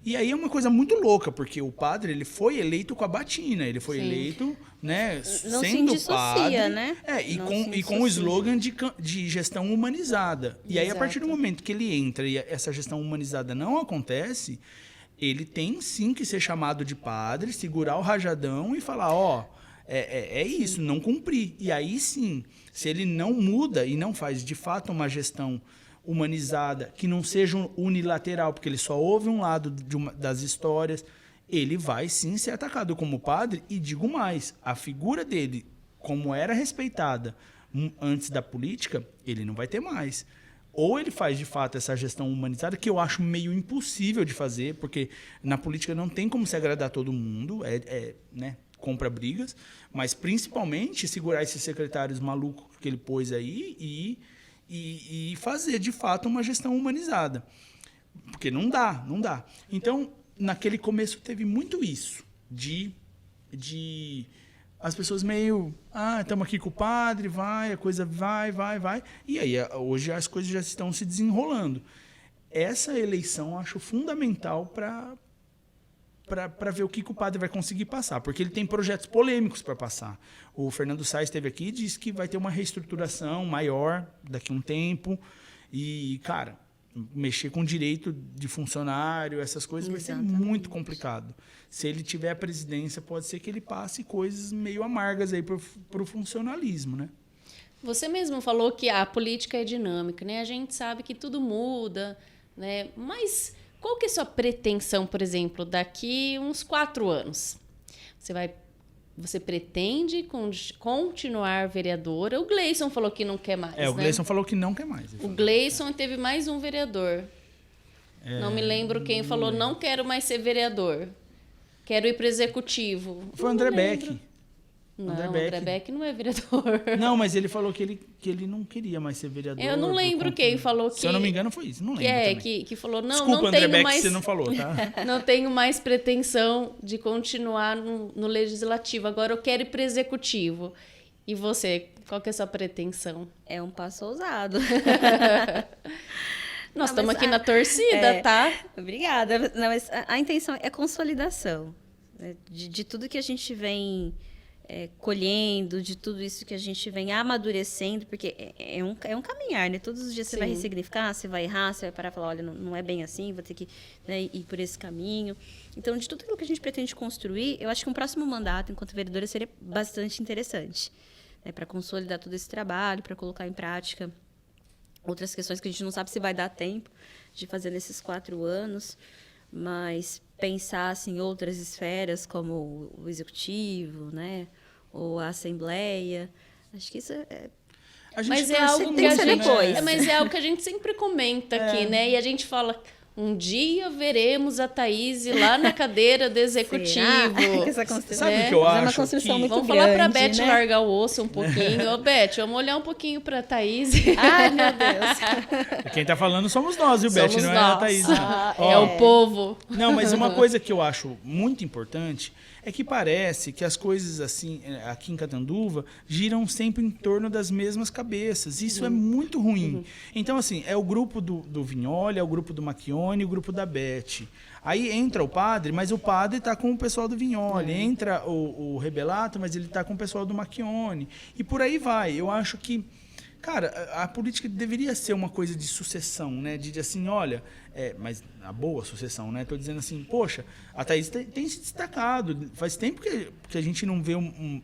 E aí é uma coisa muito louca, porque o padre ele foi eleito com a batina, ele foi eleito, né, não sendo se dissocia, padre, né? E com o slogan de gestão humanizada. E aí, a partir do momento que ele entra e essa gestão humanizada não acontece, ele tem sim que ser chamado de padre, segurar o rajadão e falar, é isso, não cumprir. E aí sim, se ele não muda e não faz de fato uma gestão humanizada, que não seja unilateral, porque ele só ouve um lado das histórias, ele vai sim ser atacado como padre. E digo mais, a figura dele, como era respeitada antes da política, ele não vai ter mais. Ou ele faz de fato essa gestão humanizada, que eu acho meio impossível de fazer, porque na política não tem como se agradar todo mundo, né, compra brigas, mas principalmente segurar esses secretários malucos que ele pôs aí e fazer, de fato, uma gestão humanizada. Porque não dá. Então, naquele começo teve muito isso, de as pessoas meio, estamos aqui com o padre, a coisa vai. E aí, hoje as coisas já estão se desenrolando. Essa eleição eu acho fundamental para ver o que o padre vai conseguir passar, porque ele tem projetos polêmicos para passar. O Fernando Sá esteve aqui e disse que vai ter uma reestruturação maior daqui a um tempo. E, cara, mexer com direito de funcionário, essas coisas vai ser muito complicado. Se ele tiver a presidência, pode ser que ele passe coisas meio amargas aí para o funcionalismo, né? Você mesmo falou que a política é dinâmica, né? A gente sabe que tudo muda, né? Mas qual que é a sua pretensão, por exemplo, daqui uns 4 anos? Você pretende continuar vereadora? O Gleison falou que não quer mais, o Gleison falou que não quer mais. O Gleison teve mais um vereador. Não me lembro quem falou, não quero mais ser vereador. Quero ir para o executivo. Foi o André Beck. Não, o André Beck não é vereador. Não, mas ele falou que ele não queria mais ser vereador. Eu não lembro quem falou que... Se eu não me engano, foi isso. Não lembro que falou, não, Desculpa, não André tenho Beck, mais... você não falou, tá? Não tenho mais pretensão de continuar no legislativo. Agora eu quero ir para o executivo. E você, qual que é a sua pretensão? É um passo ousado. Nós estamos aqui na torcida, tá? Obrigada. Não, mas a intenção é consolidação, né? De tudo que a gente vem colhendo, de tudo isso que a gente vem amadurecendo, porque é um caminhar, né? Todos os dias você vai ressignificar, você vai errar, você vai parar e falar, olha, não é bem assim, vou ter que, né, ir por esse caminho. Então, de tudo aquilo que a gente pretende construir, eu acho que um próximo mandato, enquanto vereadora, seria bastante interessante, né, para consolidar todo esse trabalho, para colocar em prática outras questões que a gente não sabe se vai dar tempo de fazer nesses 4 anos, mas pensar assim, em outras esferas, como o executivo, né, ou a assembleia. Acho que isso mas é algo que a gente, mas é algo que a gente sempre comenta aqui, né? E a gente fala, um dia veremos a Thaís lá na cadeira do executivo. Sabe o que eu acho? É uma construção muito vamos grande, falar pra Beth, né? largar o osso um pouquinho. Ô, Beth, vamos olhar um pouquinho pra Thaís. Ai, meu Deus. Quem tá falando somos nós, viu, Beth? Não é a Thaís. É o povo. Não, mas uma coisa que eu acho muito importante é que parece que as coisas assim aqui em Catanduva giram sempre em torno das mesmas cabeças. Isso é muito ruim. Então, assim, é o grupo do Vignoli, é o grupo do Macchione, o grupo da Beth. Aí entra o padre, mas o padre está com o pessoal do Vignoli. Entra o Rebelato, mas ele está com o pessoal do Macchione. E por aí vai. Eu acho que, cara, a política deveria ser uma coisa de sucessão, né? De assim, olha, mas a boa sucessão, né? Estou dizendo assim, poxa, a Thaís tem se destacado. Faz tempo que a gente não vê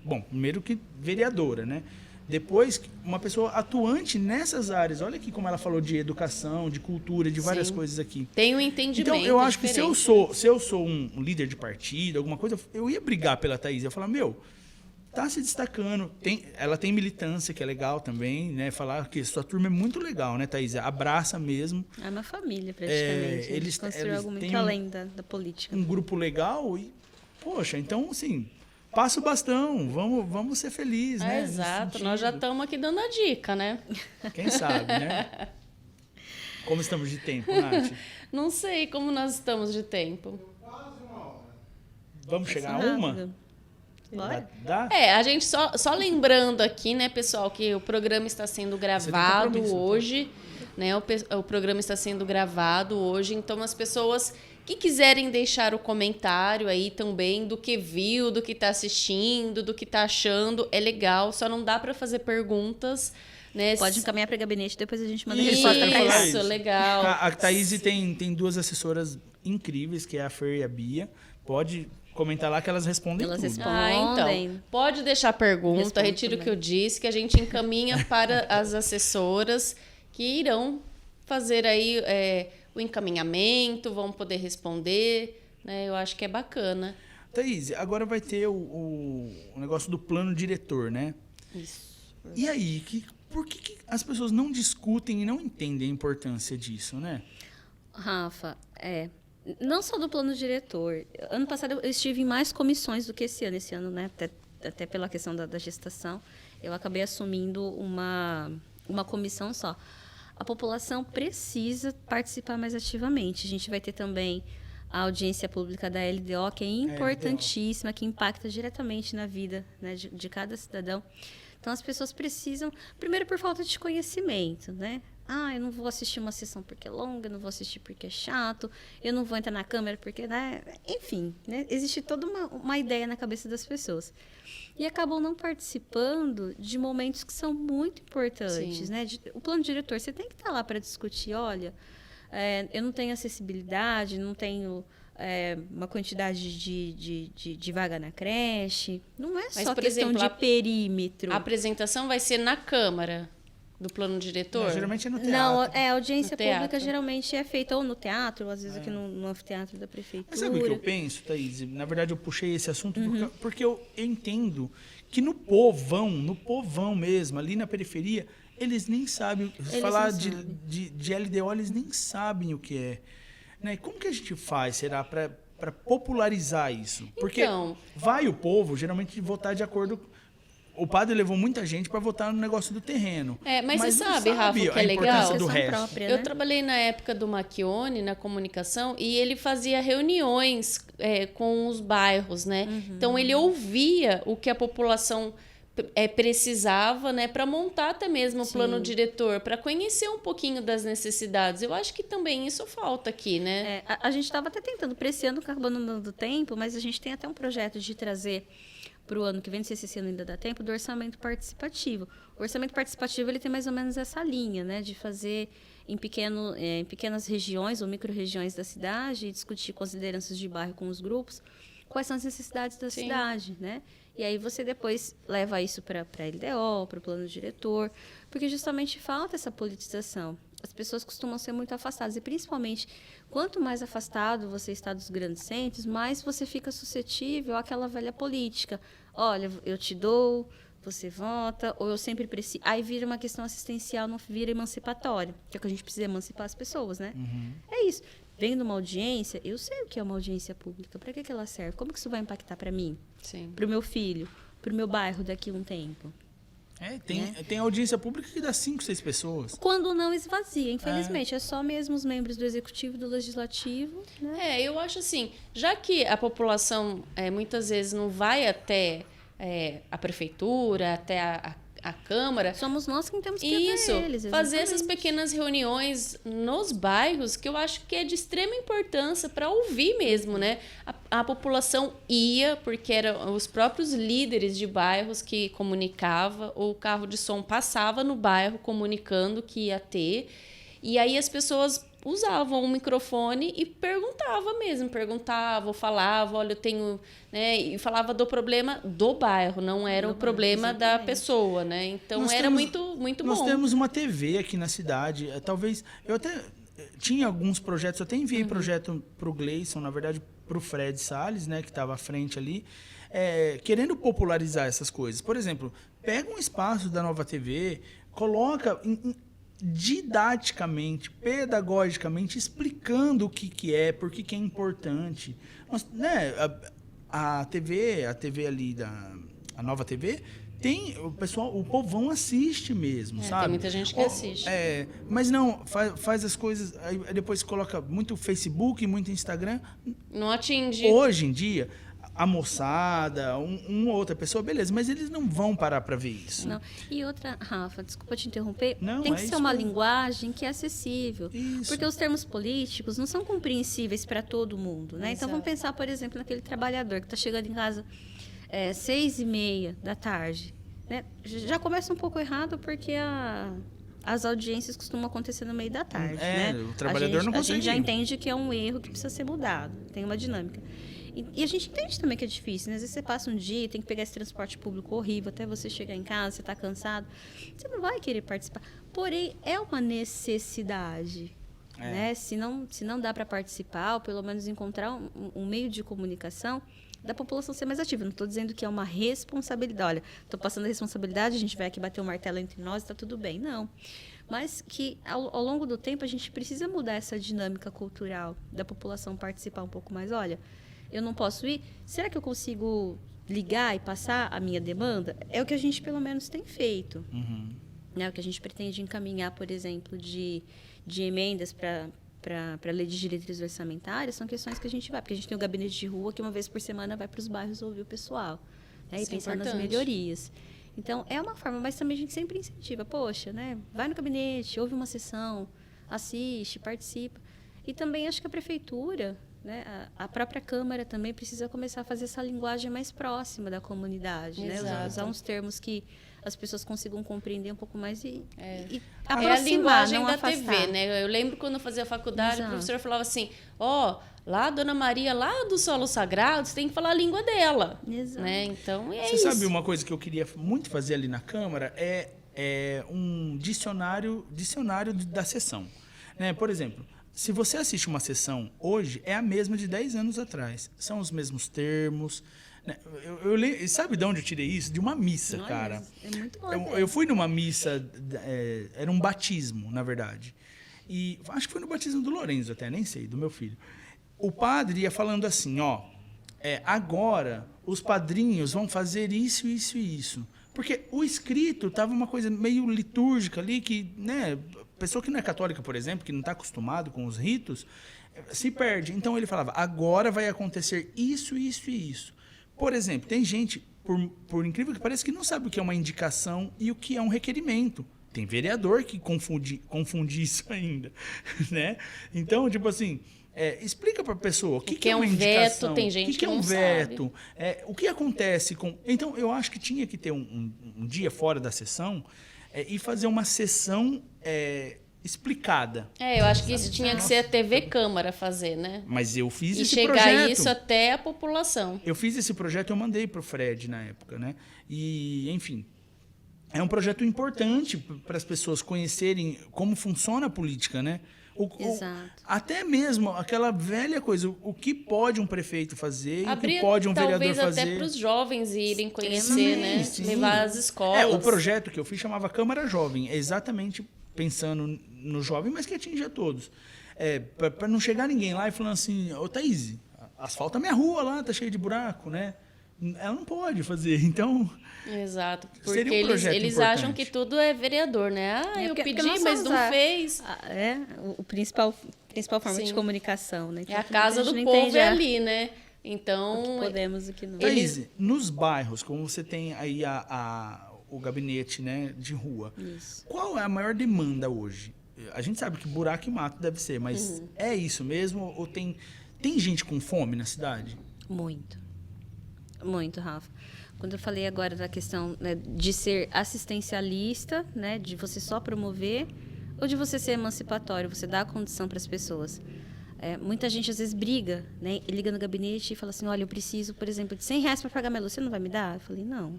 bom, primeiro que vereadora, né? Depois, uma pessoa atuante nessas áreas. Olha aqui como ela falou de educação, de cultura, de várias coisas aqui. Tem um entendimento. Então, eu acho que se eu sou um líder de partido, alguma coisa, eu ia brigar pela Thaís. Eu ia falar, tá se destacando. Ela tem militância, que é legal também, né? Falar que sua turma é muito legal, né, Thaís? Abraça mesmo. É uma família, praticamente. Eles construíram algo muito têm além da política. um grupo legal e, poxa, então, assim, passa o bastão, vamos ser felizes, né? Nesse Exato, nós já sentido. estamos aqui dando a dica, né? Quem sabe, né? Como estamos de tempo, Nath? Não sei como nós estamos de tempo. Vamos chegar a Rápido. uma? Bora? Dá? A gente só lembrando aqui, né, pessoal, que o programa está sendo gravado compromisso, hoje, né? O programa está sendo gravado hoje, então as pessoas que quiserem deixar o comentário aí também do que viu, do que está assistindo, do que está achando, é legal, só não dá para fazer perguntas, né? Pode encaminhar para o gabinete, depois a gente manda a Isso, resposta eu ia para falar eles. Isso, isso. legal. A Thaís tem duas assessoras incríveis, que é a Fer e a Bia. Pode comentar lá que elas respondem Elas tudo. respondem. Então, pode deixar pergunta, Respondo retiro o que eu também. disse, que a gente encaminha para as assessoras que irão fazer aí o encaminhamento, vão poder responder, né? Eu acho que é bacana. Thaís, agora vai ter o negócio do plano diretor, né? Isso. E aí, por que as pessoas não discutem e não entendem a importância disso, né? Rafa, não só do plano diretor. Ano passado eu estive em mais comissões do que esse ano. Esse ano, né, até pela questão da gestação, eu acabei assumindo uma comissão só. A população precisa participar mais ativamente. A gente vai ter também a audiência pública da LDO, que é importantíssima, que impacta diretamente na vida, né, de cada cidadão. Então, as pessoas precisam, primeiro por falta de conhecimento, né? Eu não vou assistir uma sessão porque é longa, eu não vou assistir porque é chato, eu não vou entrar na câmera porque... Né? Enfim, né? Existe toda uma ideia na cabeça das pessoas. E acabam não participando de momentos que são muito importantes, Sim. né? O plano diretor, você tem que estar lá para discutir, olha, eu não tenho acessibilidade, não tenho... uma quantidade de vaga na creche. Não é Mas, só por questão exemplo, de perímetro. A apresentação vai ser na Câmara do plano diretor? Não, geralmente é no teatro. Não, a audiência No teatro. pública geralmente é feita ou no teatro, ou às vezes aqui no anfiteatro da prefeitura. Mas sabe o que eu penso, Thaís? Na verdade, eu puxei esse assunto Uhum. porque eu entendo que no povão mesmo, ali na periferia, eles nem sabem. Falar não de, sabem. de LDO, eles nem sabem o que é. Né? E como que a gente faz, será, para popularizar isso? Porque Então. vai o povo, geralmente, votar de acordo... O padre levou muita gente para votar no negócio do terreno. Mas você não sabe, Rafa, o que a é legal? importância do Questão resto. própria, Eu né? trabalhei na época do Macchione, na comunicação, e ele fazia reuniões com os bairros, né? Então, ele ouvia o que a população precisava, né? Para montar até mesmo o plano diretor, para conhecer um pouquinho das necessidades. Eu acho que também isso falta aqui, né? A gente estava até tentando, para esse ano, acabou não dando tempo, mas a gente tem até um projeto de trazer para o ano que vem, não sei se esse ano ainda dá tempo, do orçamento participativo. O orçamento participativo ele tem mais ou menos essa linha, né, de fazer em pequenas regiões ou micro-regiões da cidade, e discutir com as lideranças de bairro, com os grupos, quais são as necessidades da cidade, né? E aí você depois leva isso para a LDO, para o plano diretor, porque justamente falta essa politização. As pessoas costumam ser muito afastadas, e principalmente, quanto mais afastado você está dos grandes centros, mais você fica suscetível àquela velha política. Olha, eu te dou, você vota, ou eu sempre preciso... Aí vira uma questão assistencial, não vira emancipatória, que é o que a gente precisa emancipar as pessoas, né? É isso. Vendo uma audiência, eu sei o que é uma audiência pública, para que ela serve, como que isso vai impactar para mim, Sim. para o meu filho, para o meu bairro daqui a um tempo. Tem audiência pública que dá 5, 6 pessoas. Quando não esvazia, infelizmente. É só mesmo os membros do Executivo e do Legislativo, né? Eu acho assim, já que a população muitas vezes não vai até a prefeitura, até a Câmara... Somos nós que temos que Isso, ver eles. fazer essas exatamente. pequenas reuniões nos bairros, que eu acho que é de extrema importância para ouvir mesmo, né? A população ia, porque eram os próprios líderes de bairros que comunicavam, o carro de som passava no bairro comunicando que ia ter, e aí as pessoas usavam o microfone e perguntavam, falavam, olha, eu tenho... Né, e falava do problema do bairro, não era o problema da exatamente. pessoa, né? Então, Nós era temos- muito Nós bom. temos uma TV aqui na cidade. Talvez... Eu até tinha alguns projetos. Eu até enviei projeto para o Gleison, na verdade, para o Fred Salles, né? Que estava à frente ali. querendo popularizar essas coisas. Por exemplo, pega um espaço da Nova TV, coloca didaticamente, pedagogicamente, explicando o que é, por que é importante. Né, a TV ali a Nova TV, o povão assiste mesmo, sabe? Tem muita gente que assiste. Mas não, faz as coisas, aí depois coloca muito Facebook, muito Instagram. Não atinge. Hoje em dia, a moçada, uma outra pessoa, beleza, mas eles não vão parar para ver isso. Não. E outra, Rafa, desculpa te interromper, Não, tem que ser uma mesmo. linguagem que é acessível. Isso. Porque os termos políticos não são compreensíveis para todo mundo, né? Então, Exato. vamos pensar, por exemplo, naquele trabalhador que está chegando em casa 6h30 da tarde. Né? Já começa um pouco errado porque as audiências costumam acontecer no meio da tarde. Né? O trabalhador não A consegue gente já ir. entende que é um erro que precisa ser mudado. Tem uma dinâmica. E a gente entende também que é difícil, né? Às vezes você passa um dia, tem que pegar esse transporte público horrível, até você chegar em casa, você está cansado. Você não vai querer participar. Porém, é uma necessidade. Né? Se não dá para participar, ou pelo menos encontrar um meio de comunicação, da população ser mais ativa. Não estou dizendo que é uma responsabilidade. Olha, estou passando a responsabilidade, a gente vai aqui bater o martelo entre nós, está tudo bem. Não. Mas que, ao longo do tempo, a gente precisa mudar essa dinâmica cultural da população participar um pouco mais. Olha, eu não posso ir? Será que eu consigo ligar e passar a minha demanda? É o que a gente, pelo menos, tem feito. Né? O que a gente pretende encaminhar, por exemplo, de emendas para a lei de diretrizes orçamentárias, são questões que a gente vai. Porque a gente tem o gabinete de rua que uma vez por semana vai para os bairros ouvir o pessoal. Né? E pensar nas melhorias. Então, é uma forma, mas também a gente sempre incentiva. Poxa, né? Vai no gabinete, ouve uma sessão, assiste, participa. E também acho que a prefeitura, né, a própria Câmara também precisa começar a fazer essa linguagem mais próxima da comunidade. Né? Usar uns termos que as pessoas consigam compreender um pouco mais e aproximar, a linguagem não da afastar. TV, né? Eu lembro quando eu fazia faculdade, Exato. o professor falava assim, lá a Dona Maria, lá do Solo Sagrado, você tem que falar a língua dela. Exato. Né? Então, Você isso. sabe uma coisa que eu queria muito fazer ali na Câmara? É um dicionário da sessão. Né? Por exemplo, se você assiste uma sessão hoje, é a mesma de 10 anos atrás. São os mesmos termos. Né? Sabe de onde eu tirei isso? De uma missa, Olha, cara. é muito bom. Eu fui numa missa, era um batismo, na verdade. E acho que foi no batismo do Lorenzo até, nem sei, do meu filho. O padre ia falando assim, agora os padrinhos vão fazer isso, isso e isso. Porque o escrito estava uma coisa meio litúrgica ali, que, né, pessoa que não é católica, por exemplo, que não está acostumado com os ritos, se perde. Então ele falava, agora vai acontecer isso, isso e isso. Por exemplo, tem gente, por incrível que pareça, que não sabe o que é uma indicação e o que é um requerimento. Tem vereador que confunde isso ainda, né? Então, tipo assim, explica para a pessoa o que é uma indicação. Veto, tem gente que é um não veto, o que acontece com... Então, eu acho que tinha que ter um dia fora da sessão e fazer uma sessão explicada. Eu acho que isso tinha que ser a TV Câmara fazer, né? Mas eu fiz E esse chegar projeto. isso até a população. Eu fiz esse projeto, eu mandei para o Fred na época, né? E, enfim, é um projeto importante para as pessoas conhecerem como funciona a política, né? Exato. Até mesmo aquela velha coisa, o que pode um prefeito fazer e o Abrir, que pode um vereador talvez fazer. até para os jovens irem conhecer, né? Sim. Levar às escolas. O projeto que eu fiz chamava Câmara Jovem, exatamente pensando no jovem, mas que atinge a todos. Para não chegar ninguém lá e falando assim, ô Thaís, asfalta minha rua lá, tá cheio de buraco, né? Ela não pode fazer, então... Exato, porque seria um projeto eles importante. acham que tudo é vereador, né? Eu porque pedi, nós mas somos não fez. O principal forma Sim. de comunicação, né? É a casa do gente não povo entende ali, né? Então, o que podemos e o que não. Thaís, nos bairros, como você tem aí o gabinete, né, de rua, Isso. qual é a maior demanda hoje? A gente sabe que buraco e mato deve ser, mas é isso mesmo? Ou tem gente com fome na cidade? Muito. Muito, Rafa. Quando eu falei agora da questão, né, de ser assistencialista, né, de você só promover, ou de você ser emancipatório, você dá a condição para as pessoas. Muita gente às vezes briga, né, e liga no gabinete e fala assim, olha, eu preciso, por exemplo, de R$100 para pagar minha luz, você não vai me dar? Eu falei, não.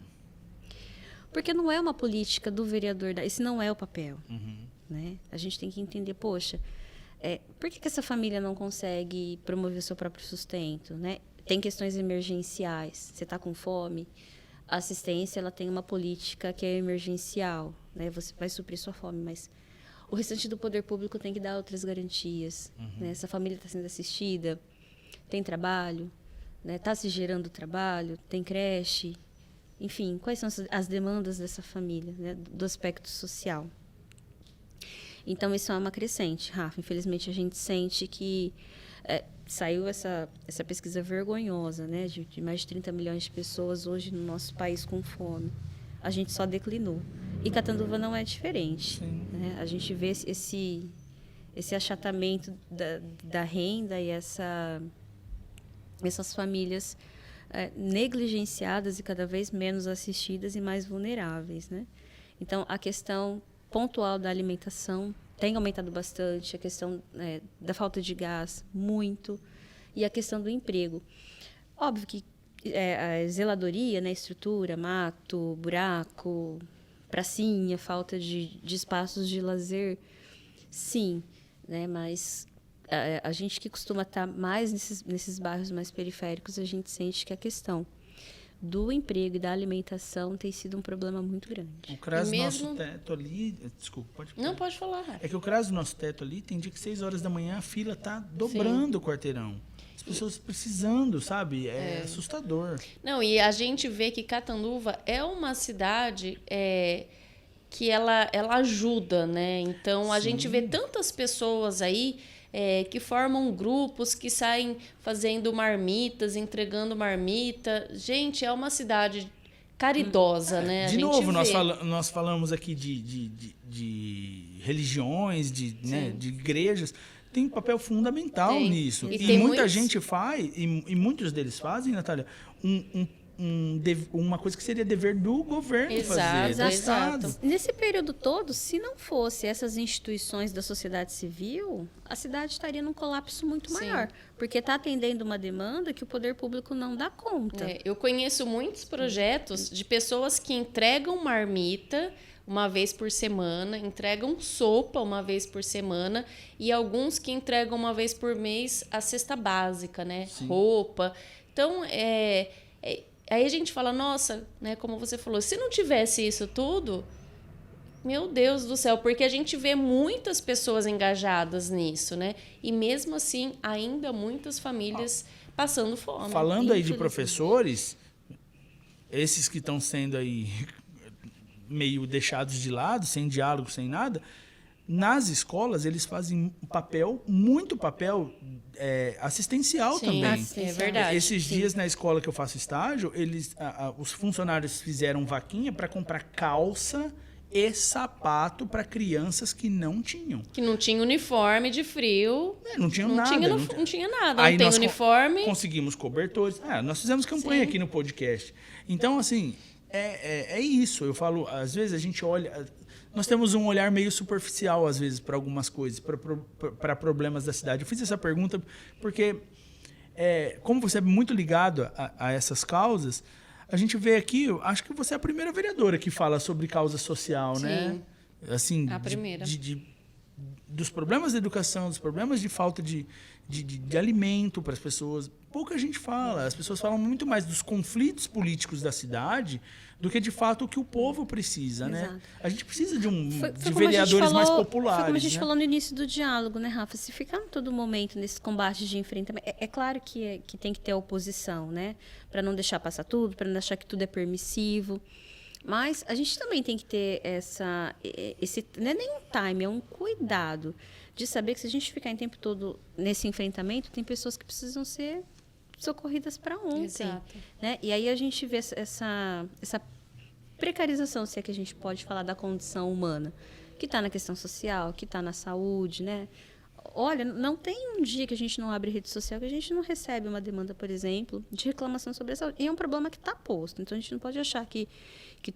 Porque não é uma política do vereador, esse não é o papel. Né? A gente tem que entender, poxa, por que essa família não consegue promover o seu próprio sustento? Né? tem questões emergenciais, você está com fome, a assistência ela tem uma política que é emergencial, né? Você vai suprir sua fome, mas o restante do poder público tem que dar outras garantias. Né? Essa família está sendo assistida, tem trabalho, né? Está se gerando trabalho, tem creche, enfim, quais são as demandas dessa família, né? Do aspecto social. Então, isso é uma crescente, Rafa. Infelizmente, a gente sente que saiu essa pesquisa vergonhosa, né? De mais de 30 milhões de pessoas hoje no nosso país com fome. A gente só declinou. E Catanduva não é diferente. Né? A gente vê esse achatamento da renda e essas famílias negligenciadas e cada vez menos assistidas e mais vulneráveis. Né? Então, a questão pontual da alimentação tem aumentado bastante, a questão da falta de gás, muito, e a questão do emprego. Óbvio que a zeladoria, né, estrutura, mato, buraco, pracinha, falta de espaços de lazer, sim, né, mas a gente que costuma estar mais nesses bairros mais periféricos, a gente sente que a questão do emprego e da alimentação tem sido um problema muito grande. O CRAS do nosso teto ali... Desculpa, pode falar. Não, pode falar. É que o CRAS do nosso teto ali, tem dia que 6 horas da manhã a fila tá dobrando o quarteirão. As pessoas precisando, sabe? É assustador. Não, e a gente vê que Catanduva é uma cidade que ela ajuda, né? Então, a gente vê tantas pessoas aí que formam grupos, que saem fazendo marmitas, entregando marmita. Gente, é uma cidade caridosa, né? De novo, nós falamos aqui de religiões, né, de igrejas. Tem um papel fundamental nisso. E muita gente faz, e muitos deles fazem, Natália, uma coisa que seria dever do governo fazer, do Estado. Nesse período todo, se não fosse essas instituições da sociedade civil, a cidade estaria num colapso muito maior, porque está atendendo uma demanda que o poder público não dá conta. Eu conheço muitos projetos de pessoas que entregam marmita uma vez por semana, entregam sopa uma vez por semana e alguns que entregam uma vez por mês a cesta básica, né? Roupa. Então, aí a gente fala, nossa, né, como você falou, se não tivesse isso tudo, meu Deus do céu, porque a gente vê muitas pessoas engajadas nisso, né? E mesmo assim, ainda muitas famílias passando fome. Falando aí de professores, esses que estão sendo aí meio deixados de lado, sem diálogo, sem nada, nas escolas eles fazem muito papel assistencial também. É verdade. Esses dias na escola que eu faço estágio, os funcionários fizeram vaquinha para comprar calça e sapato para crianças que não tinham. Que não tinha uniforme de frio. Não tinha nada. Não tinha nada. Aí não tem nós uniforme. Conseguimos cobertores. Nós fizemos campanha aqui no podcast. Então, assim, é isso. Eu falo, às vezes a gente olha... Nós temos um olhar meio superficial, às vezes, para algumas coisas, para problemas da cidade. Eu fiz essa pergunta porque, como você é muito ligado a essas causas, a gente vê aqui, acho que você é a primeira vereadora que fala sobre causa social, né? Assim, a primeira. Dos problemas da educação, dos problemas de falta de alimento para as pessoas. Pouca gente fala. As pessoas falam muito mais dos conflitos políticos da cidade do que, de fato, o que o povo precisa, né? A gente precisa de vereadores mais populares. Foi como a gente falou no início do diálogo, né, Rafa? Se ficar em todo momento nesses combates de enfrentamento... É claro que tem que ter oposição, né? Para não deixar passar tudo, para não achar que tudo é permissivo. Mas a gente também tem que ter esse... Não é nem um time, é um cuidado de saber que se a gente ficar em tempo todo nesse enfrentamento, tem pessoas que precisam ser socorridas para ontem. Exato. Né? E aí a gente vê essa precarização, se é que a gente pode falar, da condição humana, que está na questão social, que está na saúde, né? Olha, não tem um dia que a gente não abre rede social que a gente não recebe uma demanda, por exemplo, de reclamação sobre a saúde. E é um problema que está posto. Então, a gente não pode achar que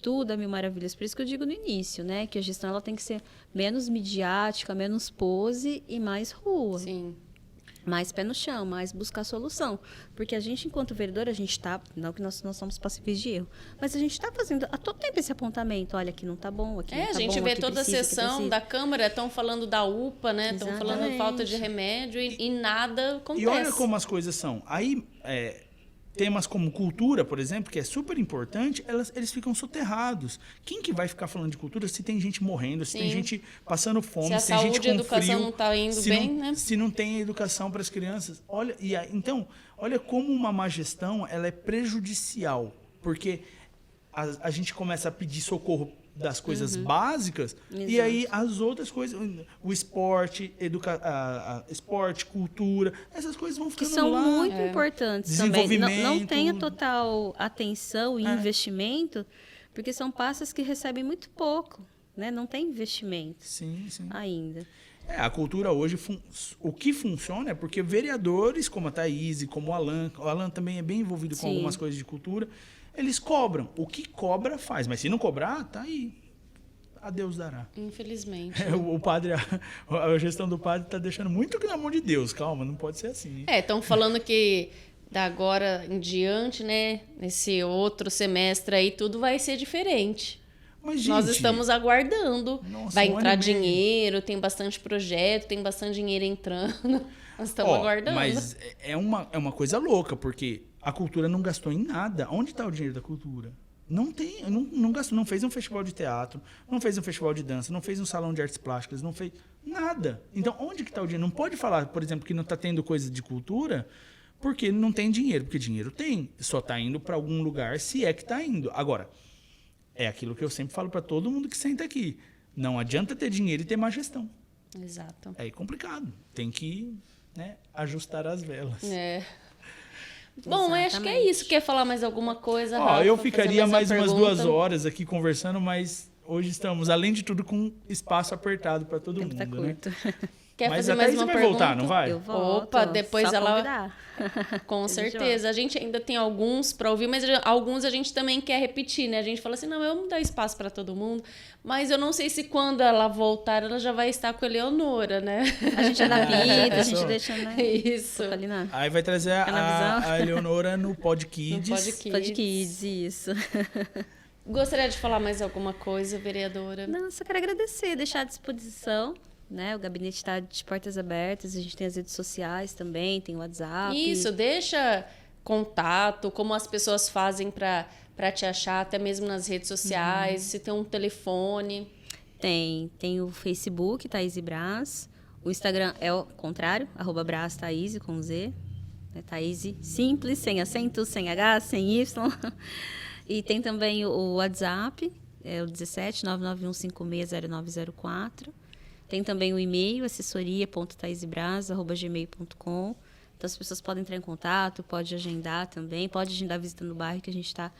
tudo é mil maravilhas. Por isso que eu digo no início, né? Que a gestão ela tem que ser menos midiática, menos pose e mais rua. Sim. Mais pé no chão, mais buscar solução. Porque a gente, enquanto vereador, a gente está... Não que nós somos passíveis de erro, mas a gente está fazendo a todo tempo esse apontamento. Olha, aqui não está bom, aqui não está bom. A gente vê aqui toda precisa, a sessão da Câmara, estão falando da UPA, né? Estão falando falta de remédio e nada acontece. E olha como as coisas são. Aí, temas como cultura, por exemplo, que é super importante, eles ficam soterrados. Quem que vai ficar falando de cultura se tem gente morrendo, se tem gente passando fome, se a se tem gente saúde e a com educação frio, não tá indo bem, né? se não tem educação para as crianças. Olha, então, olha como uma má gestão ela é prejudicial, porque a gente começa a pedir socorro das coisas básicas, Exato. e aí as outras coisas, o esporte, esporte, cultura, essas coisas vão Que ficando são lá. muito importantes também. Não Desenvolvimento. tem a total atenção e investimento, porque são pastas que recebem muito pouco, né? Não tem investimento Sim, sim. ainda. A cultura hoje, o que funciona é porque vereadores como a Thaís, como o Alan também é bem envolvido com Sim. algumas coisas de cultura, eles cobram. O que cobra, faz. Mas se não cobrar, tá aí. A Deus dará. Infelizmente. O padre, a gestão do padre está deixando muito na mão de Deus. Calma, não pode ser assim. Estão falando que da agora em diante, né? Nesse outro semestre aí, tudo vai ser diferente. Mas, Nós gente, estamos aguardando. Nossa, Vai um ano entrar e meio. dinheiro, tem bastante projeto, tem bastante dinheiro entrando. Nós estamos Ó, aguardando. Mas é uma coisa louca, porque a cultura não gastou em nada. Onde está o dinheiro da cultura? Não tem, não gastou, não fez um festival de teatro, não fez um festival de dança, não fez um salão de artes plásticas, não fez nada. Então, onde que está o dinheiro? Não pode falar, por exemplo, que não está tendo coisa de cultura porque não tem dinheiro, porque dinheiro tem. Só está indo para algum lugar, se é que está indo. Agora, é aquilo que eu sempre falo para todo mundo que senta aqui. Não adianta ter dinheiro e ter má gestão. Exato. É complicado. Tem que, né, ajustar as velas. É. Bom, acho que é Exatamente. isso. Quer falar mais alguma coisa, Ó, Rafa? eu Fazer ficaria mais uma umas pergunta? 2 horas aqui conversando, mas hoje estamos, além de tudo, com espaço apertado para todo O tempo mundo, tá né? curto. Quer Mas fazer a mais Thaís uma vai pergunta? voltar, não vai? Eu volto. Opa, depois só ela- convidar. Com Eles certeza. A gente ainda tem alguns para ouvir, mas alguns a gente também quer repetir, né? A gente fala assim, não, vamos dar espaço para todo mundo. Mas eu não sei se quando ela voltar, ela já vai estar com a Eleonora, né? A gente adapta, a gente Só. deixa, né? Isso. Ali na Aí vai trazer Fica na visão. a Eleonora no Pod No Kids. Pod Pod Kids, isso. Gostaria de falar mais alguma coisa, vereadora? Não, só quero agradecer, deixar à disposição, né? O gabinete está de portas abertas, a gente tem as redes sociais também, tem o WhatsApp. Isso, deixa contato, como as pessoas fazem para te achar, até mesmo nas redes sociais, se tem um telefone. Tem o Facebook, Thaís e Brás. O Instagram é o contrário, @Brás Thaís com Z. É Thaís simples, sem acento, sem H, sem Y. E tem também o WhatsApp, é o 17 991560904. Tem também o e-mail, assessoria.thaisebras@gmail.com. Então, as pessoas podem entrar em contato, pode agendar também, pode agendar a visita no bairro que a gente está...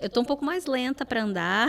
Eu estou um pouco mais lenta para andar,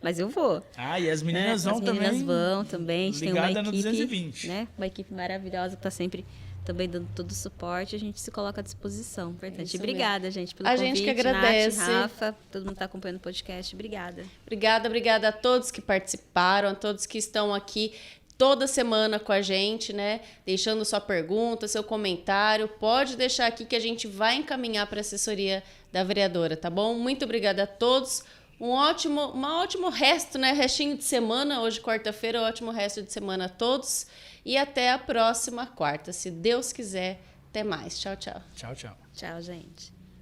mas eu vou. Ah, e as meninas vão As meninas também. vão também. A gente tem uma ligada no equipe, 220. né? Uma equipe maravilhosa que está sempre também dando todo o suporte. A gente se coloca à disposição. Importante. Isso Obrigada, gente, pelo A convite. gente que agradece. Nath, Rafa, todo mundo está acompanhando o podcast. Obrigada. Obrigada a todos que participaram, a todos que estão aqui toda semana com a gente, né? Deixando sua pergunta, seu comentário. Pode deixar aqui que a gente vai encaminhar para a assessoria da vereadora, tá bom? Muito obrigada a todos. Um ótimo resto, né? Restinho de semana. Hoje, quarta-feira, ótimo resto de semana a todos. E até a próxima quarta. Se Deus quiser. Até mais. Tchau, tchau. Tchau, tchau. Tchau, gente.